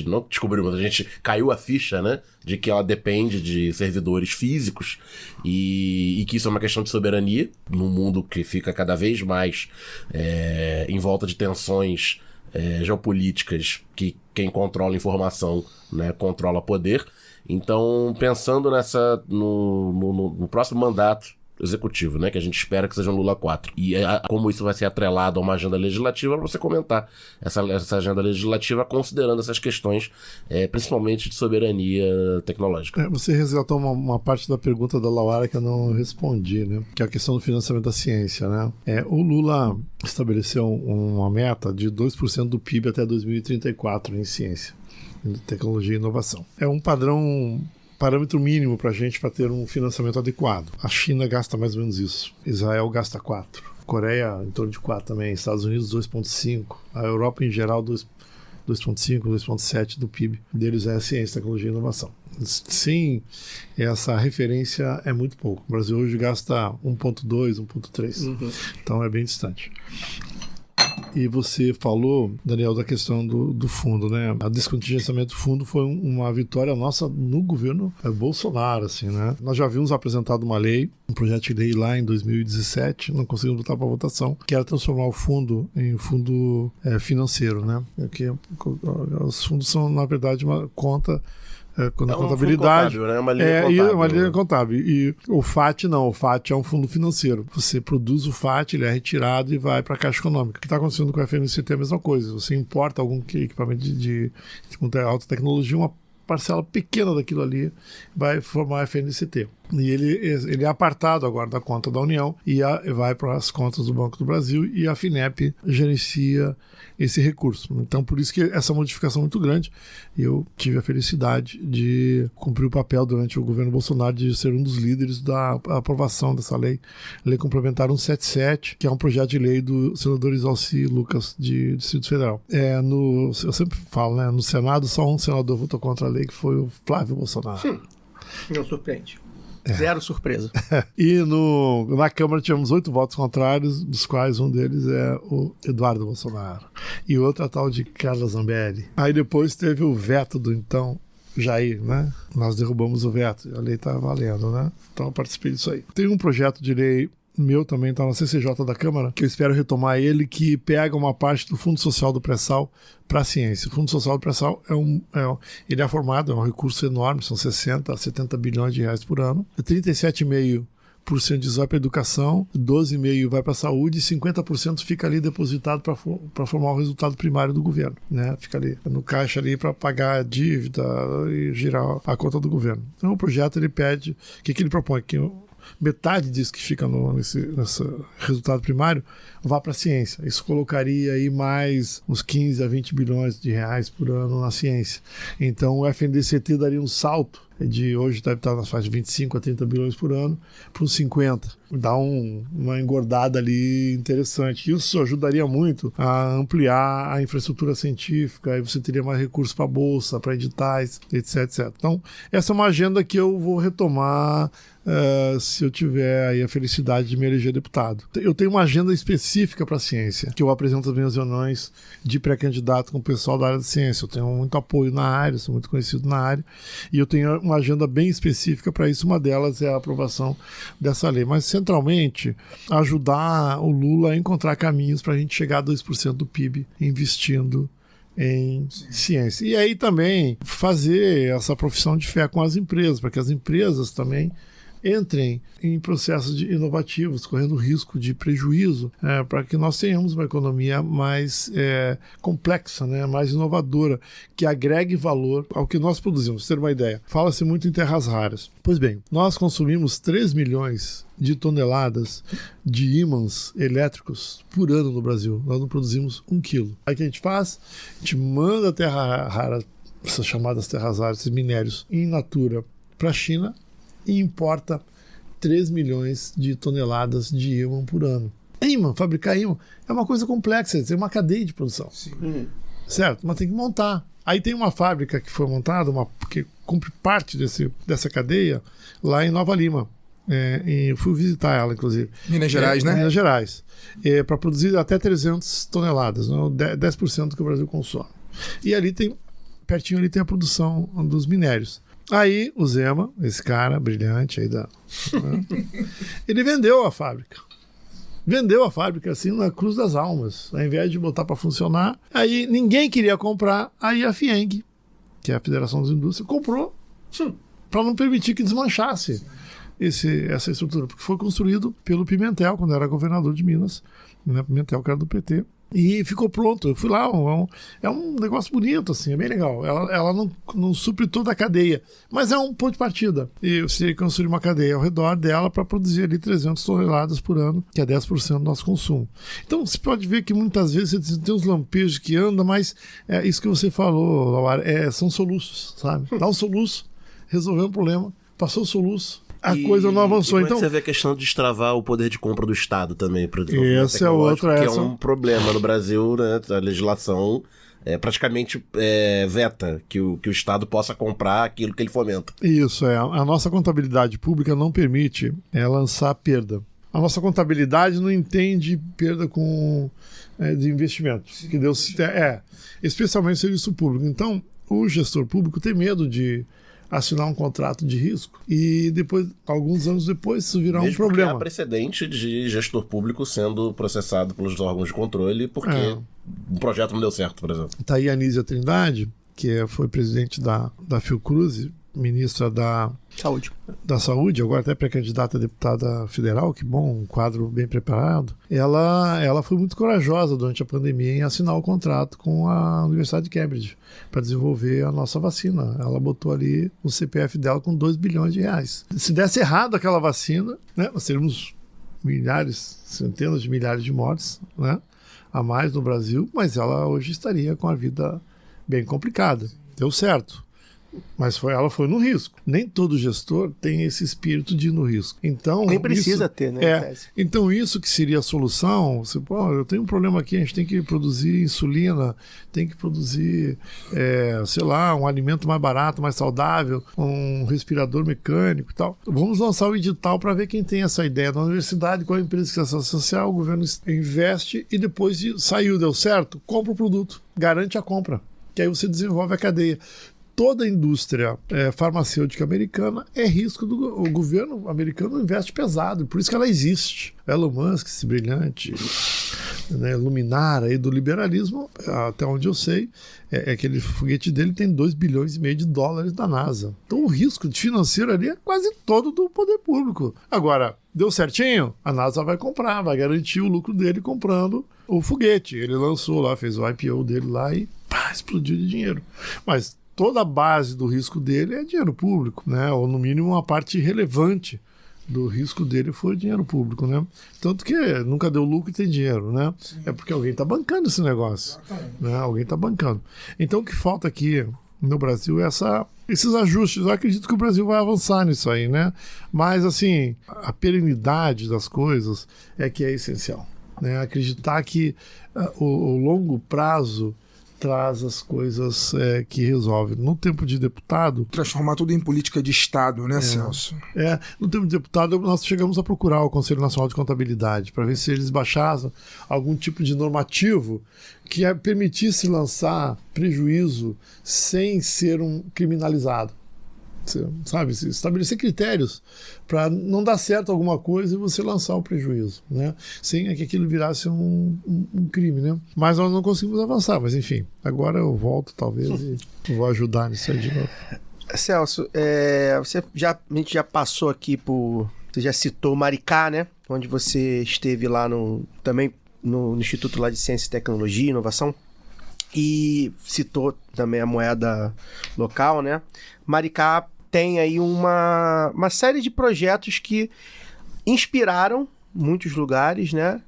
não descobriu, mas a gente caiu a ficha, né? De que ela depende de servidores físicos e que isso é uma questão de soberania num mundo que fica cada vez mais em volta de tensões geopolíticas, que quem controla informação, né, controla poder. Então, pensando no próximo mandato executivo, né? Que a gente espera que seja um Lula 4. E como isso vai ser atrelado a uma agenda legislativa, para você comentar essa agenda legislativa considerando essas questões, principalmente de soberania tecnológica. Você resgatou uma parte da pergunta da Lauara que eu não respondi, né? Que é a questão do financiamento da ciência, né? O Lula estabeleceu uma meta de 2% do PIB até 2034 em ciência, em tecnologia e inovação. É um parâmetro mínimo para a gente para ter um financiamento adequado. A China gasta mais ou menos isso. Israel gasta 4. Coreia em torno de 4 também. Estados Unidos 2,5. A Europa em geral 2,5, 2,7 do PIB deles é ciência, tecnologia e inovação. Sim, essa referência é muito pouco. O Brasil hoje gasta 1,2, 1,3. Então é bem distante. E você falou, Daniel, da questão do fundo, né? O descontingenciamento do fundo foi uma vitória nossa no governo Bolsonaro, assim, né? Nós já havíamos apresentado uma lei, um projeto de lei lá em 2017, não conseguimos botar para votação, que era transformar o fundo em fundo financeiro, né? Porque os fundos são, na verdade, uma conta... na contabilidade, né? Uma linha contábil. Uma linha contábil. E o FAT não, o FAT é um fundo financeiro. Você produz o FAT, ele é retirado e vai para a Caixa Econômica. O que está acontecendo com o FNCT é a mesma coisa. Você importa algum equipamento de alta tecnologia, uma parcela pequena daquilo ali vai formar FNCT. E ele é apartado agora da conta da União e vai para as contas do Banco do Brasil, e a FINEP gerencia esse recurso. Então, por isso que essa modificação é muito grande. Eu tive a felicidade de cumprir o papel durante o governo Bolsonaro de ser um dos líderes da aprovação dessa lei complementar 177, que é um projeto de lei do senador Isalci Lucas, de Distrito Federal. Eu sempre falo, né, no Senado só um senador votou contra a lei, que foi o Flávio Bolsonaro. Não surpreende. Zero surpresa. E na Câmara tivemos 8 votos contrários, dos quais um deles é o Eduardo Bolsonaro. E outro é a tal de Carla Zambelli. Aí depois teve o veto do então Jair, né? Nós derrubamos o veto, a lei tá valendo, né? Então eu participei disso aí. Tem um projeto de lei meu também, tá na CCJ da Câmara, que eu espero retomar ele, que pega uma parte do Fundo Social do Pré-Sal para a ciência. O Fundo Social do Pré-Sal ele é formado, é um recurso enorme, são 60 a 70 bilhões de reais por ano, 37,5% disso vai para a educação, 12,5% vai para a saúde e 50% fica ali depositado para formar o resultado primário do governo, né? Fica ali no caixa ali para pagar a dívida e girar a conta do governo. Então o projeto ele pede, o que ele propõe? Que metade disso que fica nesse resultado primário vá para a ciência. Isso colocaria aí mais uns 15 a 20 bilhões de reais por ano na ciência. Então o FNDCT daria um salto de hoje deve estar nas faixas de 25 a 30 bilhões por ano para uns 50. Dá uma engordada ali interessante. Isso ajudaria muito a ampliar a infraestrutura científica, aí você teria mais recursos para a bolsa, para editais, etc. Então, essa é uma agenda que eu vou retomar se eu tiver aí a felicidade de me eleger deputado. Eu tenho uma agenda específica para a ciência, que eu apresento as minhas reuniões de pré-candidato com o pessoal da área da ciência. Eu tenho muito apoio na área, sou muito conhecido na área, e eu tenho uma agenda bem específica para isso. Uma delas é a aprovação dessa lei. Mas, centralmente, ajudar o Lula a encontrar caminhos para a gente chegar a 2% do PIB investindo em ciência. E aí também fazer essa profissão de fé com as empresas, para que as empresas também entrem em processos inovativos, correndo risco de prejuízo, para que nós tenhamos uma economia mais complexa, né, mais inovadora, que agregue valor ao que nós produzimos. Pra ter uma ideia, fala-se muito em terras raras. Pois bem, nós consumimos 3 milhões de toneladas de ímãs elétricos por ano no Brasil. Nós não produzimos 1 quilo. Aí o que a gente faz? A gente manda a terra rara, essas chamadas terras raras, esses minérios, in natura para a China, e importa 3 milhões de toneladas de ímã por ano. Fabricar ímã é uma coisa complexa, tem uma cadeia de produção. Sim. Certo? Mas tem que montar. Aí tem uma fábrica que foi montada, que cumpre parte dessa cadeia, lá em Nova Lima. Eu fui visitar ela, inclusive. Minas Gerais, né? Minas Gerais. Para produzir até 300 toneladas, né? 10% do que o Brasil consome. E ali pertinho ali tem a produção dos minérios. Aí o Zema, esse cara brilhante aí ele vendeu a fábrica. Vendeu a fábrica assim na cruz das almas, ao invés de botar para funcionar. Aí ninguém queria comprar, aí a FIENG, que é a Federação das Indústrias, comprou para não permitir que desmanchasse. essa estrutura, porque foi construído pelo Pimentel, quando era governador de Minas, né? Pimentel, que era do PT. E ficou pronto. Eu fui lá, é um negócio bonito, assim, é bem legal. Ela não supre toda a cadeia, mas é um ponto de partida. E você construir uma cadeia ao redor dela para produzir ali 300 toneladas por ano, que é 10% do nosso consumo. Então você pode ver que muitas vezes você tem uns lampejos que andam, mas é isso que você falou, Lauara, são soluços, sabe? Dá um soluço, resolveu um problema, passou o soluço. A coisa não avançou. Como então, você vê a questão de destravar o poder de compra do Estado também para o essa desenvolvimento tecnológico, é outra, que é um problema no Brasil, né? A legislação praticamente veta que o Estado possa comprar aquilo que ele fomenta. Isso, a nossa contabilidade pública não permite lançar perda. A nossa contabilidade não entende perda de investimento. Que Deus, especialmente serviço público. Então, o gestor público tem medo de assinar um contrato de risco e depois, alguns anos depois, isso virar um problema. Há precedente de gestor público sendo processado pelos órgãos de controle porque um projeto não deu certo, por exemplo. Tá aí a Anísia Trindade, que foi presidente da Fiocruz, ministra da Saúde, agora até pré-candidata a deputada federal, que bom, um quadro bem preparado. Ela foi muito corajosa durante a pandemia em assinar o contrato com a Universidade de Cambridge para desenvolver a nossa vacina. Ela botou ali o CPF dela com 2 bilhões de reais. Se desse errado aquela vacina, né, nós teríamos centenas de milhares de mortes, né, a mais no Brasil, mas ela hoje estaria com a vida bem complicada. Deu certo. Mas ela foi no risco. Nem todo gestor tem esse espírito de ir no risco. Então, nem precisa ter, né? Então, isso que seria a solução. Eu tenho um problema aqui, a gente tem que produzir insulina, tem que produzir, um alimento mais barato, mais saudável, um respirador mecânico e tal. Vamos lançar o edital para ver quem tem essa ideia na universidade, qual é a empresa que é social, o governo investe e depois deu certo, compra o produto, garante a compra. Que aí você desenvolve a cadeia. Toda a indústria farmacêutica americana é risco o governo americano investe pesado, por isso que ela existe. Elon Musk, esse brilhante, né, luminar aí do liberalismo, até onde eu sei, aquele foguete dele tem 2,5 bilhões de dólares da NASA. Então o risco financeiro ali é quase todo do poder público. Agora, deu certinho? A NASA vai comprar, vai garantir o lucro dele comprando o foguete. Ele lançou lá, fez o IPO dele lá e explodiu de dinheiro. Mas toda a base do risco dele é dinheiro público, né? Ou no mínimo uma parte relevante do risco dele foi dinheiro público, né? Tanto que nunca deu lucro e tem dinheiro, né? Sim. É porque alguém está bancando esse negócio, né? Alguém está bancando. Então o que falta aqui no Brasil é esses ajustes. Eu acredito que o Brasil vai avançar nisso aí, né? Mas assim, a perenidade das coisas é que é essencial, né? Acreditar que o longo prazo traz as coisas que resolvem. No tempo de deputado... Transformar tudo em política de Estado, né, Celso? No tempo de deputado, nós chegamos a procurar o Conselho Nacional de Contabilidade para ver se eles baixassem algum tipo de normativo que permitisse lançar prejuízo sem ser criminalizado. Sabe, estabelecer critérios para não dar certo alguma coisa e você lançar o prejuízo, né? Sem que aquilo virasse um crime, né? Mas nós não conseguimos avançar, mas enfim, agora eu volto talvez e vou ajudar nisso aí de novo. Celso, a gente já passou aqui você já citou Maricá, né? Onde você esteve lá também no Instituto lá de Ciência e Tecnologia e Inovação. E citou também a moeda local, né? Maricá tem aí uma série de projetos que inspiraram muitos lugares, né?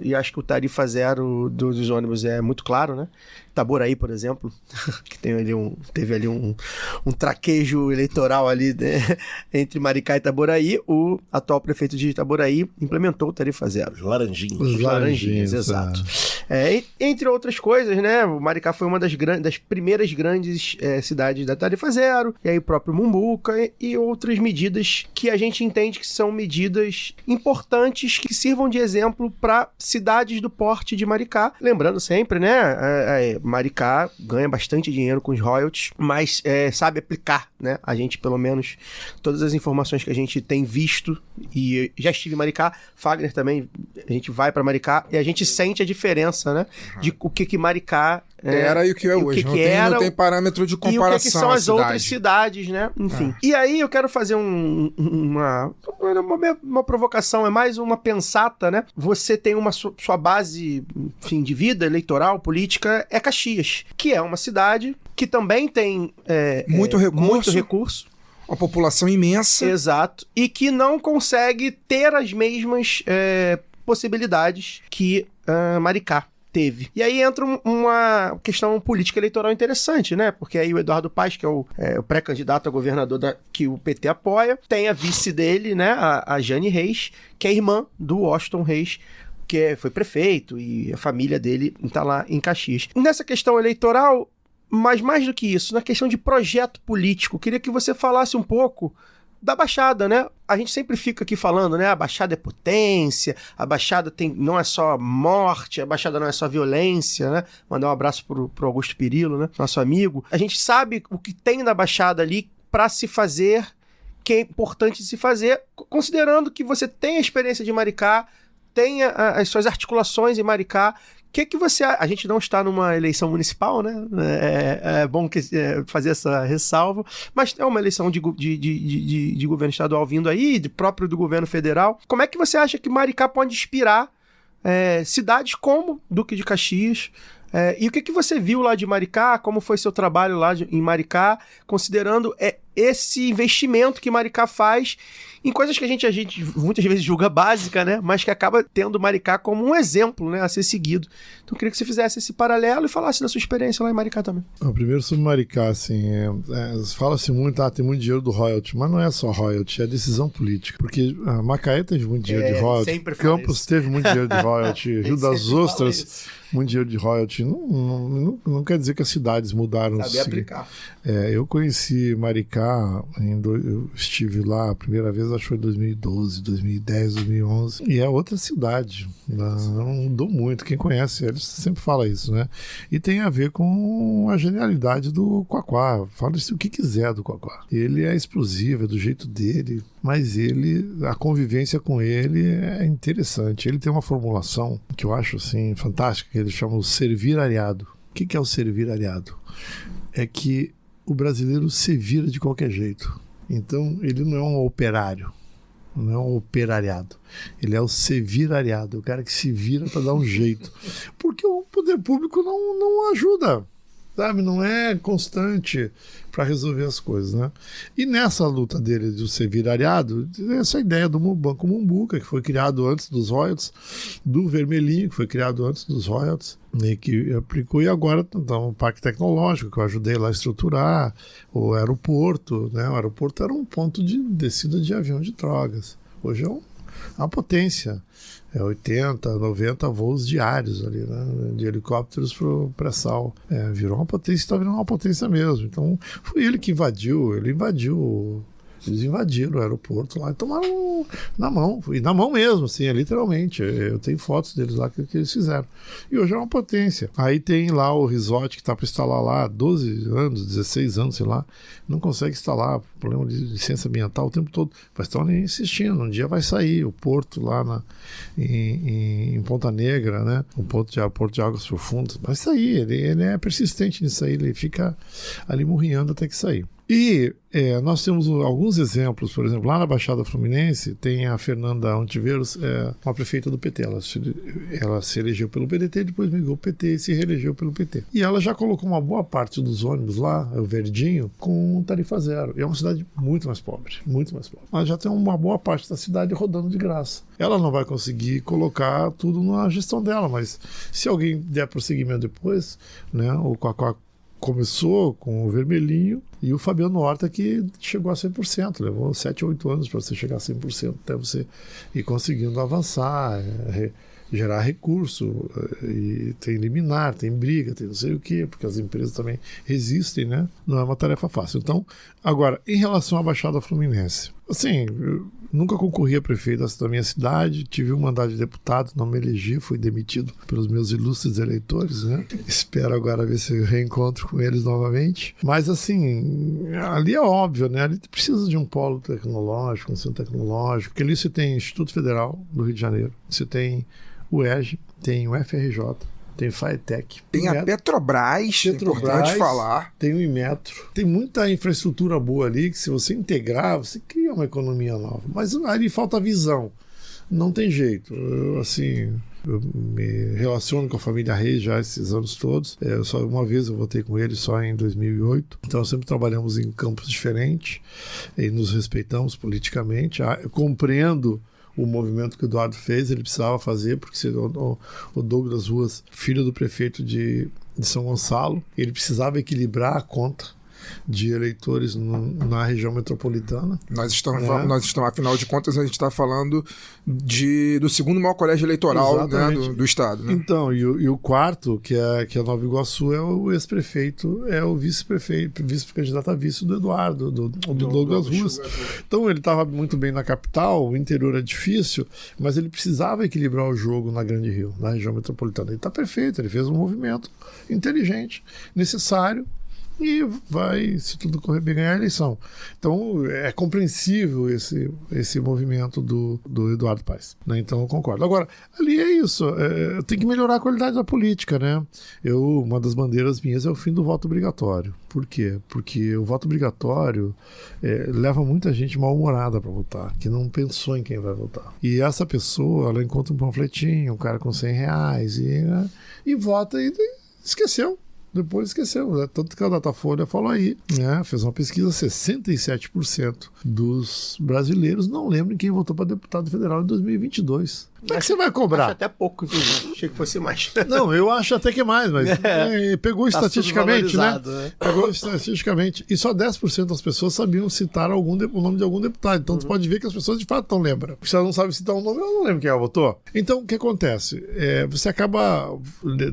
E acho que o tarifa zero dos ônibus é muito claro, né? Itaboraí, por exemplo, que teve ali um traquejo eleitoral ali, né? Entre Maricá e Itaboraí. O atual prefeito de Itaboraí implementou o tarifa zero. Os laranjinhos. Os laranjinhos, exato. Entre outras coisas, né? O Maricá foi uma das primeiras grandes cidades da tarifa zero, e aí o próprio Mumbuca e outras medidas que a gente entende que são medidas importantes que sirvam de exemplo para cidades do porte de Maricá. Lembrando sempre, né? Maricá ganha bastante dinheiro com os royalties, mas sabe aplicar, né? A gente, pelo menos, todas as informações que a gente tem visto, e já estive em Maricá, Fagner também, a gente vai para Maricá e a gente sente a diferença, né? De o que Maricá Era e o que é hoje. Não tem parâmetro de comparação. E o que são as outras cidades, né? Enfim. E aí eu quero fazer uma provocação, é mais uma pensata, né? Você tem sua base, enfim, de vida eleitoral, política, é Caxias, que é uma cidade que também tem muito recurso. Uma população imensa. Exato. E que não consegue ter as mesmas possibilidades que Maricá teve. E aí entra uma questão política eleitoral interessante, né? Porque aí o Eduardo Paes, que é o pré-candidato a governador que o PT apoia, tem a vice dele, né? A Jane Reis, que é irmã do Washington Reis, que foi prefeito, e a família dele está lá em Caxias. Nessa questão eleitoral, mas mais do que isso, na questão de projeto político, queria que você falasse um pouco da Baixada, né? A gente sempre fica aqui falando, né? A Baixada é potência, a Baixada não é só morte, a Baixada não é só violência, né? Mandar um abraço pro Augusto Pirillo, né? Nosso amigo. A gente sabe o que tem na Baixada ali para se fazer, que é importante se fazer, considerando que você tem a experiência de Maricá, tem as suas articulações em Maricá. O que você... A gente não está numa eleição municipal, né? É bom fazer essa ressalva, mas é uma eleição de governo estadual vindo aí, próprio do governo federal. Como é que você acha que Maricá pode inspirar cidades como Duque de Caxias? E o que você viu lá de Maricá? Como foi seu trabalho lá em Maricá? Considerando esse investimento que Maricá faz em coisas que a gente muitas vezes julga básica, né? Mas que acaba tendo Maricá como um exemplo, né? A ser seguido. Então eu queria que você fizesse esse paralelo e falasse da sua experiência lá em Maricá também. Primeiro sobre Maricá, assim, fala-se muito, tem muito dinheiro do royalty, mas não é só royalty, é decisão política. Porque Macaé teve muito dinheiro de royalty, Campos teve muito dinheiro de royalty, Rio das Ostras, muito dinheiro de royalty. Não quer dizer que as cidades mudaram. Sabe aplicar. Eu conheci Maricá, eu estive lá a primeira vez, acho que foi em 2012, 2010, 2011, e é outra cidade. Não mudou muito. Quem conhece eles sempre fala isso, né? E tem a ver com a genialidade do Quaquá. Fala-se o que quiser do Quaquá. Ele é explosivo, é do jeito dele, mas a convivência com ele é interessante. Ele tem uma formulação que eu acho assim fantástica, que ele chama o servirariado. O que é o servirariado? É que o brasileiro se vira de qualquer jeito. Então ele não é um operário, não é um operariado. Ele é o servirariado, o cara que se vira para dar um jeito. Porque o poder público não ajuda, sabe? Não é constante para resolver as coisas, né? E nessa luta dele de ser virariado, essa ideia do Banco Mumbuca, que foi criado antes dos royalties, do Vermelhinho, que foi criado antes dos royalties, e que aplicou, e agora então, o Parque Tecnológico, que eu ajudei lá a estruturar, o aeroporto, né? O aeroporto era um ponto de descida de avião de drogas. Hoje é uma potência. 80, 90 voos diários ali, né, de helicópteros para o pré-sal. Virou uma potência, está virando uma potência mesmo. Então, foi ele que eles invadiram o aeroporto lá e tomaram na mão, e na mão mesmo, assim, literalmente. Eu tenho fotos deles lá que eles fizeram. E hoje é uma potência. Aí tem lá o resort que está para instalar lá 12 anos, 16 anos, sei lá, não consegue instalar, problema de licença ambiental o tempo todo, mas estão ali insistindo, um dia vai sair o porto lá em Ponta Negra, né, um porto de águas profundas, vai sair, ele é persistente nisso aí, ele fica ali murrinhando até que sair. E nós temos alguns exemplos, por exemplo, lá na Baixada Fluminense tem a Fernanda Ontiveros, uma prefeita do PT. Ela se elegeu pelo PDT, depois migrou para o PT e se reelegeu pelo PT. E ela já colocou uma boa parte dos ônibus lá, o Verdinho, com tarifa zero. E é uma cidade muito mais pobre, muito mais pobre. Ela já tem uma boa parte da cidade rodando de graça. Ela não vai conseguir colocar tudo na gestão dela, mas se alguém der prosseguimento depois, né, o Quaquá começou com o Vermelhinho e o Fabiano Horta, que chegou a 100%, levou 7 ou 8 anos para você chegar a 100%, até você ir conseguindo avançar, gerar recurso, e tem liminar, tem briga, tem não sei o quê, porque as empresas também resistem, né? Não é uma tarefa fácil. Então, agora, em relação à Baixada Fluminense, assim, eu nunca concorri a prefeito da minha cidade, tive um mandato de deputado, não me elegi, fui demitido pelos meus ilustres eleitores, né? Espero agora ver se eu reencontro com eles novamente. Mas, assim, ali é óbvio, né? Ali precisa de um polo tecnológico, um centro tecnológico, porque ali você tem Instituto Federal do Rio de Janeiro, você tem o ERJ, tem o FRJ, tem FATEC. Tem a Petrobras, importante falar. Tem o Inmetro. Tem muita infraestrutura boa ali que, se você integrar, você cria uma economia nova. Mas ali falta visão. Não tem jeito. Eu me relaciono com a família Reis já esses anos todos. Só uma vez eu votei com eles, só em 2008. Então sempre trabalhamos em campos diferentes e nos respeitamos politicamente. Eu compreendo o movimento que o Eduardo fez, ele precisava fazer, porque o Douglas Ruas, filho do prefeito de São Gonçalo, ele precisava equilibrar a conta de eleitores na região metropolitana. Nós estamos, afinal de contas, a gente está falando do segundo maior colégio eleitoral, né, do estado. Né? Então, e o quarto, que é Nova Iguaçu, é o ex-prefeito, é o vice-candidato a vice do Eduardo, do Douglas Ruas. Então, ele estava muito bem na capital, o interior é difícil, mas ele precisava equilibrar o jogo na Grande Rio, na região metropolitana. Ele está perfeito, ele fez um movimento inteligente, necessário, e vai, se tudo correr bem, ganhar a eleição. Então, é compreensível esse movimento do Eduardo Paes, né? Então, eu concordo. Agora, ali é isso, tem que melhorar a qualidade da política, né? Uma das bandeiras minhas é o fim do voto obrigatório. Por quê? Porque o voto obrigatório leva muita gente mal-humorada para votar, que não pensou em quem vai votar. E essa pessoa, ela encontra um panfletinho, um cara com R$100, e vota e esqueceu. Depois esqueceu, né? Tanto que a Datafolha falou aí, né? Fez uma pesquisa, 67% dos brasileiros não lembram quem votou para deputado federal em 2022. Como é que você vai cobrar? Acho até pouco, achei que fosse mais. Não, eu acho até que é mais, mas pegou estatisticamente, né? Pegou estatisticamente. E só 10% das pessoas sabiam citar o nome de algum deputado. Então, você pode ver que as pessoas de fato não lembram. Se ela não sabe citar um nome, ela não lembra quem ela votou. Então, o que acontece? Você acaba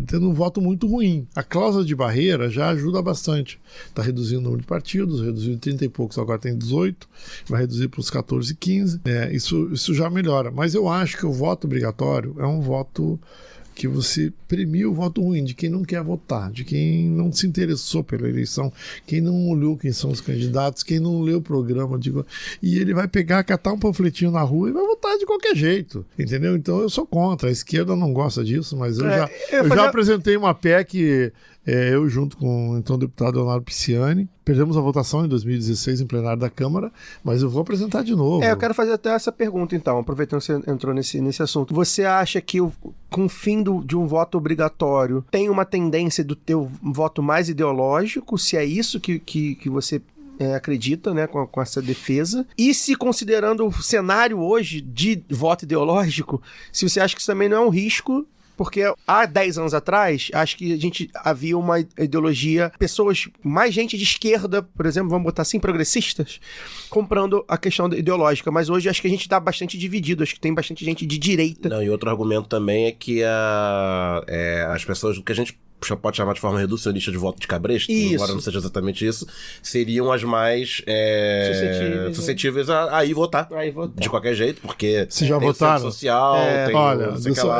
tendo um voto muito ruim. A cláusula de barreira já ajuda bastante. Está reduzindo o número de partidos, reduziu de 30 e poucos, agora tem 18, vai reduzir para os 14 e 15. Isso já melhora. Mas eu acho que o voto obrigatório é um voto que você premia o voto ruim de quem não quer votar, de quem não se interessou pela eleição, quem não olhou quem são os candidatos, quem não leu o programa, e ele vai pegar, catar um panfletinho na rua e vai votar de qualquer jeito, entendeu? Então eu sou contra, a esquerda não gosta disso, mas eu já apresentei uma PEC, eu junto com o então deputado Leonardo Pisciani, perdemos a votação em 2016 em plenário da Câmara, mas eu vou apresentar de novo. Eu quero fazer até essa pergunta então, aproveitando que você entrou nesse assunto. Você acha que com o fim de um voto obrigatório tem uma tendência do teu voto mais ideológico, se é isso que você acredita, né, com essa defesa? E se, considerando o cenário hoje de voto ideológico, se você acha que isso também não é um risco? Porque há 10 anos atrás, acho que havia uma ideologia, mais gente de esquerda, por exemplo, vamos botar assim, progressistas, comprando a questão ideológica. Mas hoje acho que a gente está bastante dividido, acho que tem bastante gente de direita. Não, e outro argumento também é que as pessoas, o que a gente pode chamar de forma reducionista de voto de cabresto, embora não seja exatamente isso, seriam as mais suscetíveis a ir votar. De qualquer jeito, porque se já votaram social, olha,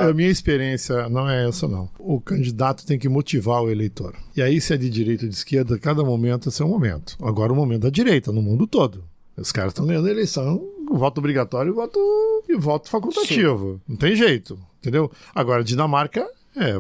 a minha experiência não é essa, não. O candidato tem que motivar o eleitor. E aí, se é de direita ou de esquerda, cada momento é seu momento. Agora, o momento da direita, no mundo todo. Os caras estão ganhando a eleição, voto obrigatório e voto facultativo. Sim. Não tem jeito, entendeu? Agora, Dinamarca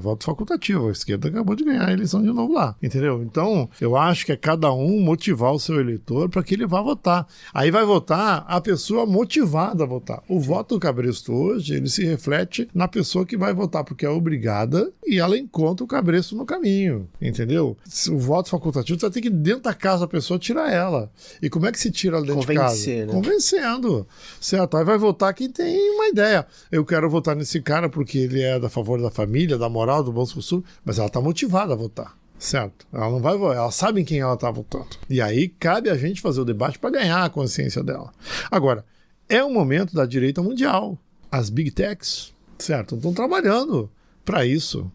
voto facultativo. A esquerda acabou de ganhar a eleição de novo lá, entendeu? Então, eu acho que é cada um motivar o seu eleitor para que ele vá votar. Aí vai votar a pessoa motivada a votar. O voto cabresto hoje, ele se reflete na pessoa que vai votar, porque é obrigada e ela encontra o cabresto no caminho, entendeu? O voto facultativo, você vai ter que, dentro da casa da pessoa, tirar ela. E como é que se tira ela dentro de casa? Né? Convencendo. Certo? Aí vai votar quem tem uma ideia. Eu quero votar nesse cara porque ele é a favor da família, da moral, do bom costume, mas ela está motivada a votar, certo? Ela não vai votar, ela sabe em quem ela está votando. E aí cabe a gente fazer o debate para ganhar a consciência dela. Agora, é o momento da direita mundial. As big techs, certo? Estão trabalhando para isso.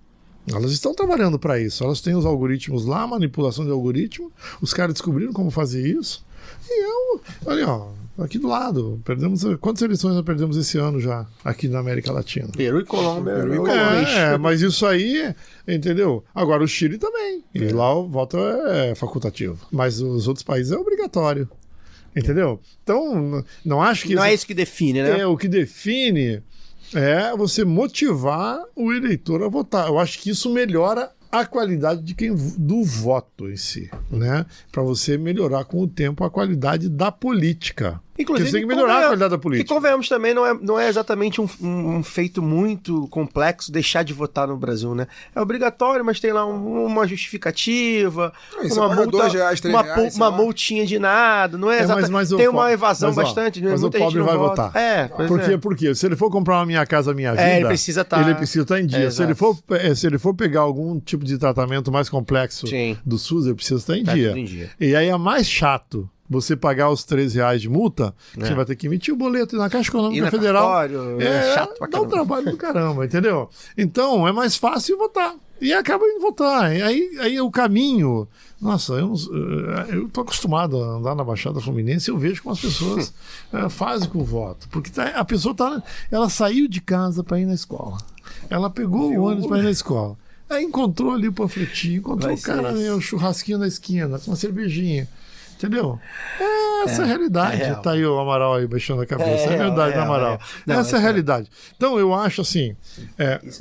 Elas estão trabalhando para isso. Elas têm os algoritmos lá, manipulação de algoritmo. Os caras descobriram como fazer isso. E olha, aqui do lado, quantas eleições nós perdemos esse ano já, aqui na América Latina? Peru e Colômbia. Mas isso aí, entendeu? Agora o Chile também, e lá o voto é facultativo, mas os outros países é obrigatório, entendeu? Então, não acho que... Não é isso que define, né? O que define é você motivar o eleitor a votar. Eu acho que isso melhora a qualidade do voto em si, né? Para você melhorar com o tempo a qualidade da política. Inclusive, você tem que melhorar a qualidade da política. E convenhamos também, não é exatamente um feito muito complexo deixar de votar no Brasil, né? É obrigatório, mas tem lá uma justificativa, uma multa, R$2, uma multinha de nada, não é exatamente. Tem uma evasão bastante, mas muita o pobre gente não vai vota. votar. Por quê? Se ele for comprar uma Minha Casa Minha Vida, ele precisa estar em dia. Se ele for pegar algum tipo de tratamento mais complexo do SUS, ele precisa estar em dia. E aí é mais chato você pagar os R$13 de multa, você vai ter que emitir o boleto na Caixa Econômica Federal. É chato pra caramba. Dá um trabalho do caramba, entendeu? Então, é mais fácil votar. E acaba indo votar. Aí o caminho... Nossa, eu tô acostumado a andar na Baixada Fluminense e eu vejo como as pessoas fazem com o voto. Porque a pessoa ela saiu de casa para ir na escola. Ela pegou o ônibus para ir na escola. Aí encontrou ali o panfletinho, encontrou o cara, o churrasquinho na esquina, com uma cervejinha. Entendeu? Essa é a realidade. Tá aí o Amaral aí baixando a cabeça. É verdade, Amaral. Essa é a realidade. Então, eu acho assim,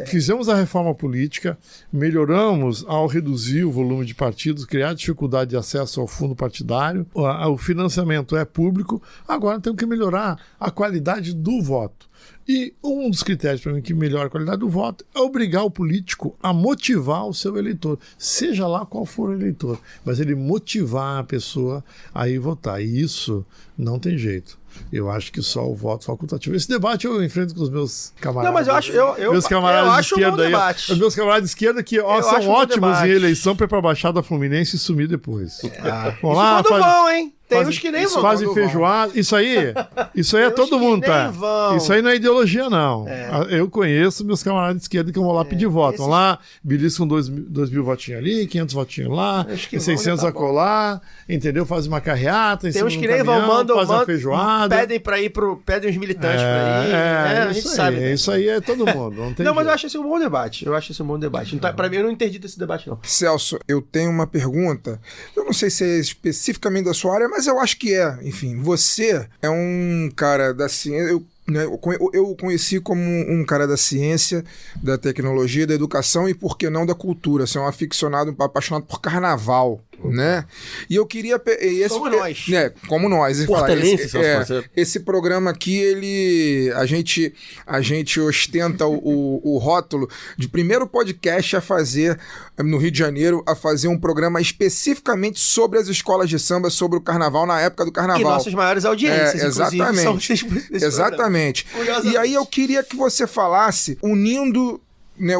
fizemos a reforma política, melhoramos ao reduzir o volume de partidos, criar dificuldade de acesso ao fundo partidário, o financiamento é público, agora temos que melhorar a qualidade do voto. E um dos critérios para mim que melhora a qualidade do voto é obrigar o político a motivar o seu eleitor, seja lá qual for o eleitor, mas ele motivar a pessoa a ir votar. E isso não tem jeito. Eu acho que só o voto facultativo. Esse debate eu enfrento com os meus camaradas. Não, mas eu acho. Meus camaradas de esquerda aí. Os meus camaradas de esquerda que são ótimos em eleição para ir para a Baixada Fluminense e sumir depois. Vamos lá, quando vão, hein? Tem uns que nem vão. Fazem feijoada. Isso aí é todo mundo, tá? Isso aí não é ideologia, não. Eu conheço meus camaradas de esquerda que vão lá pedir voto. Vão lá, beliscam 2.000 votinhos ali, 500 votinhos lá, 600 acolá, entendeu? Fazem uma carreata. Tem uns que nem vão, fazem uma feijoada. Pedem os militantes pra ir. A gente sabe. Isso aí é todo mundo. Não, mas eu acho esse um bom debate. Pra mim, eu não entendi desse debate, não. Celso, eu tenho uma pergunta. Eu não sei se é especificamente da sua área, mas eu acho que é. Enfim, você é um cara da ciência. Eu conheci como um cara da ciência, da tecnologia, da educação e, por que não, da cultura. Você é um aficionado, um apaixonado por carnaval, né? E eu queria... Como nós. Como nós. Esse programa aqui, a gente ostenta o rótulo de primeiro podcast a fazer, no Rio de Janeiro, a fazer um programa especificamente sobre as escolas de samba, sobre o carnaval, na época do carnaval. E nossas maiores audiências, exatamente. Exatamente. E aí eu queria que você falasse, unindo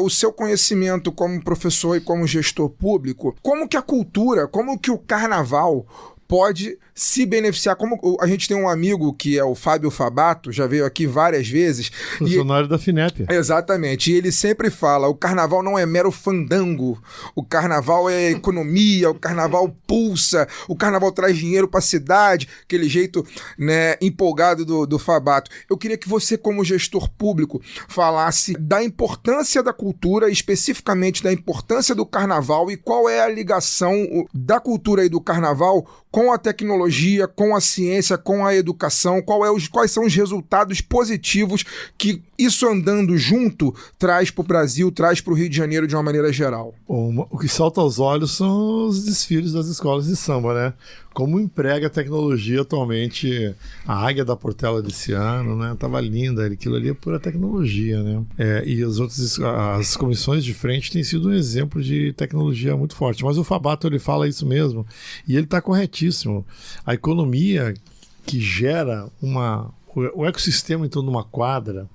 o seu conhecimento como professor e como gestor público, como que a cultura, como que o carnaval pode se beneficiar. Como a gente tem um amigo que é o Fábio Fabato, já veio aqui várias vezes. Funcionário da FINEP. Exatamente. E ele sempre fala, o carnaval não é mero fandango, o carnaval é economia, o carnaval pulsa, o carnaval traz dinheiro para a cidade, aquele jeito, né, empolgado do Fabato. Eu queria que você, como gestor público, falasse da importância da cultura, especificamente da importância do carnaval e qual é a ligação da cultura e do carnaval com a tecnologia, com a ciência, com a educação, quais são os resultados positivos que isso andando junto traz para o Brasil, traz para o Rio de Janeiro de uma maneira geral. O que salta aos olhos são os desfiles das escolas de samba, né? Como emprega a tecnologia atualmente. A Águia da Portela desse ano, né? Tava linda, aquilo ali é pura tecnologia, né? E as comissões de frente têm sido um exemplo de tecnologia muito forte. Mas o Fabato, ele fala isso mesmo, e ele está corretíssimo. A economia que gera o ecossistema em torno de uma quadra,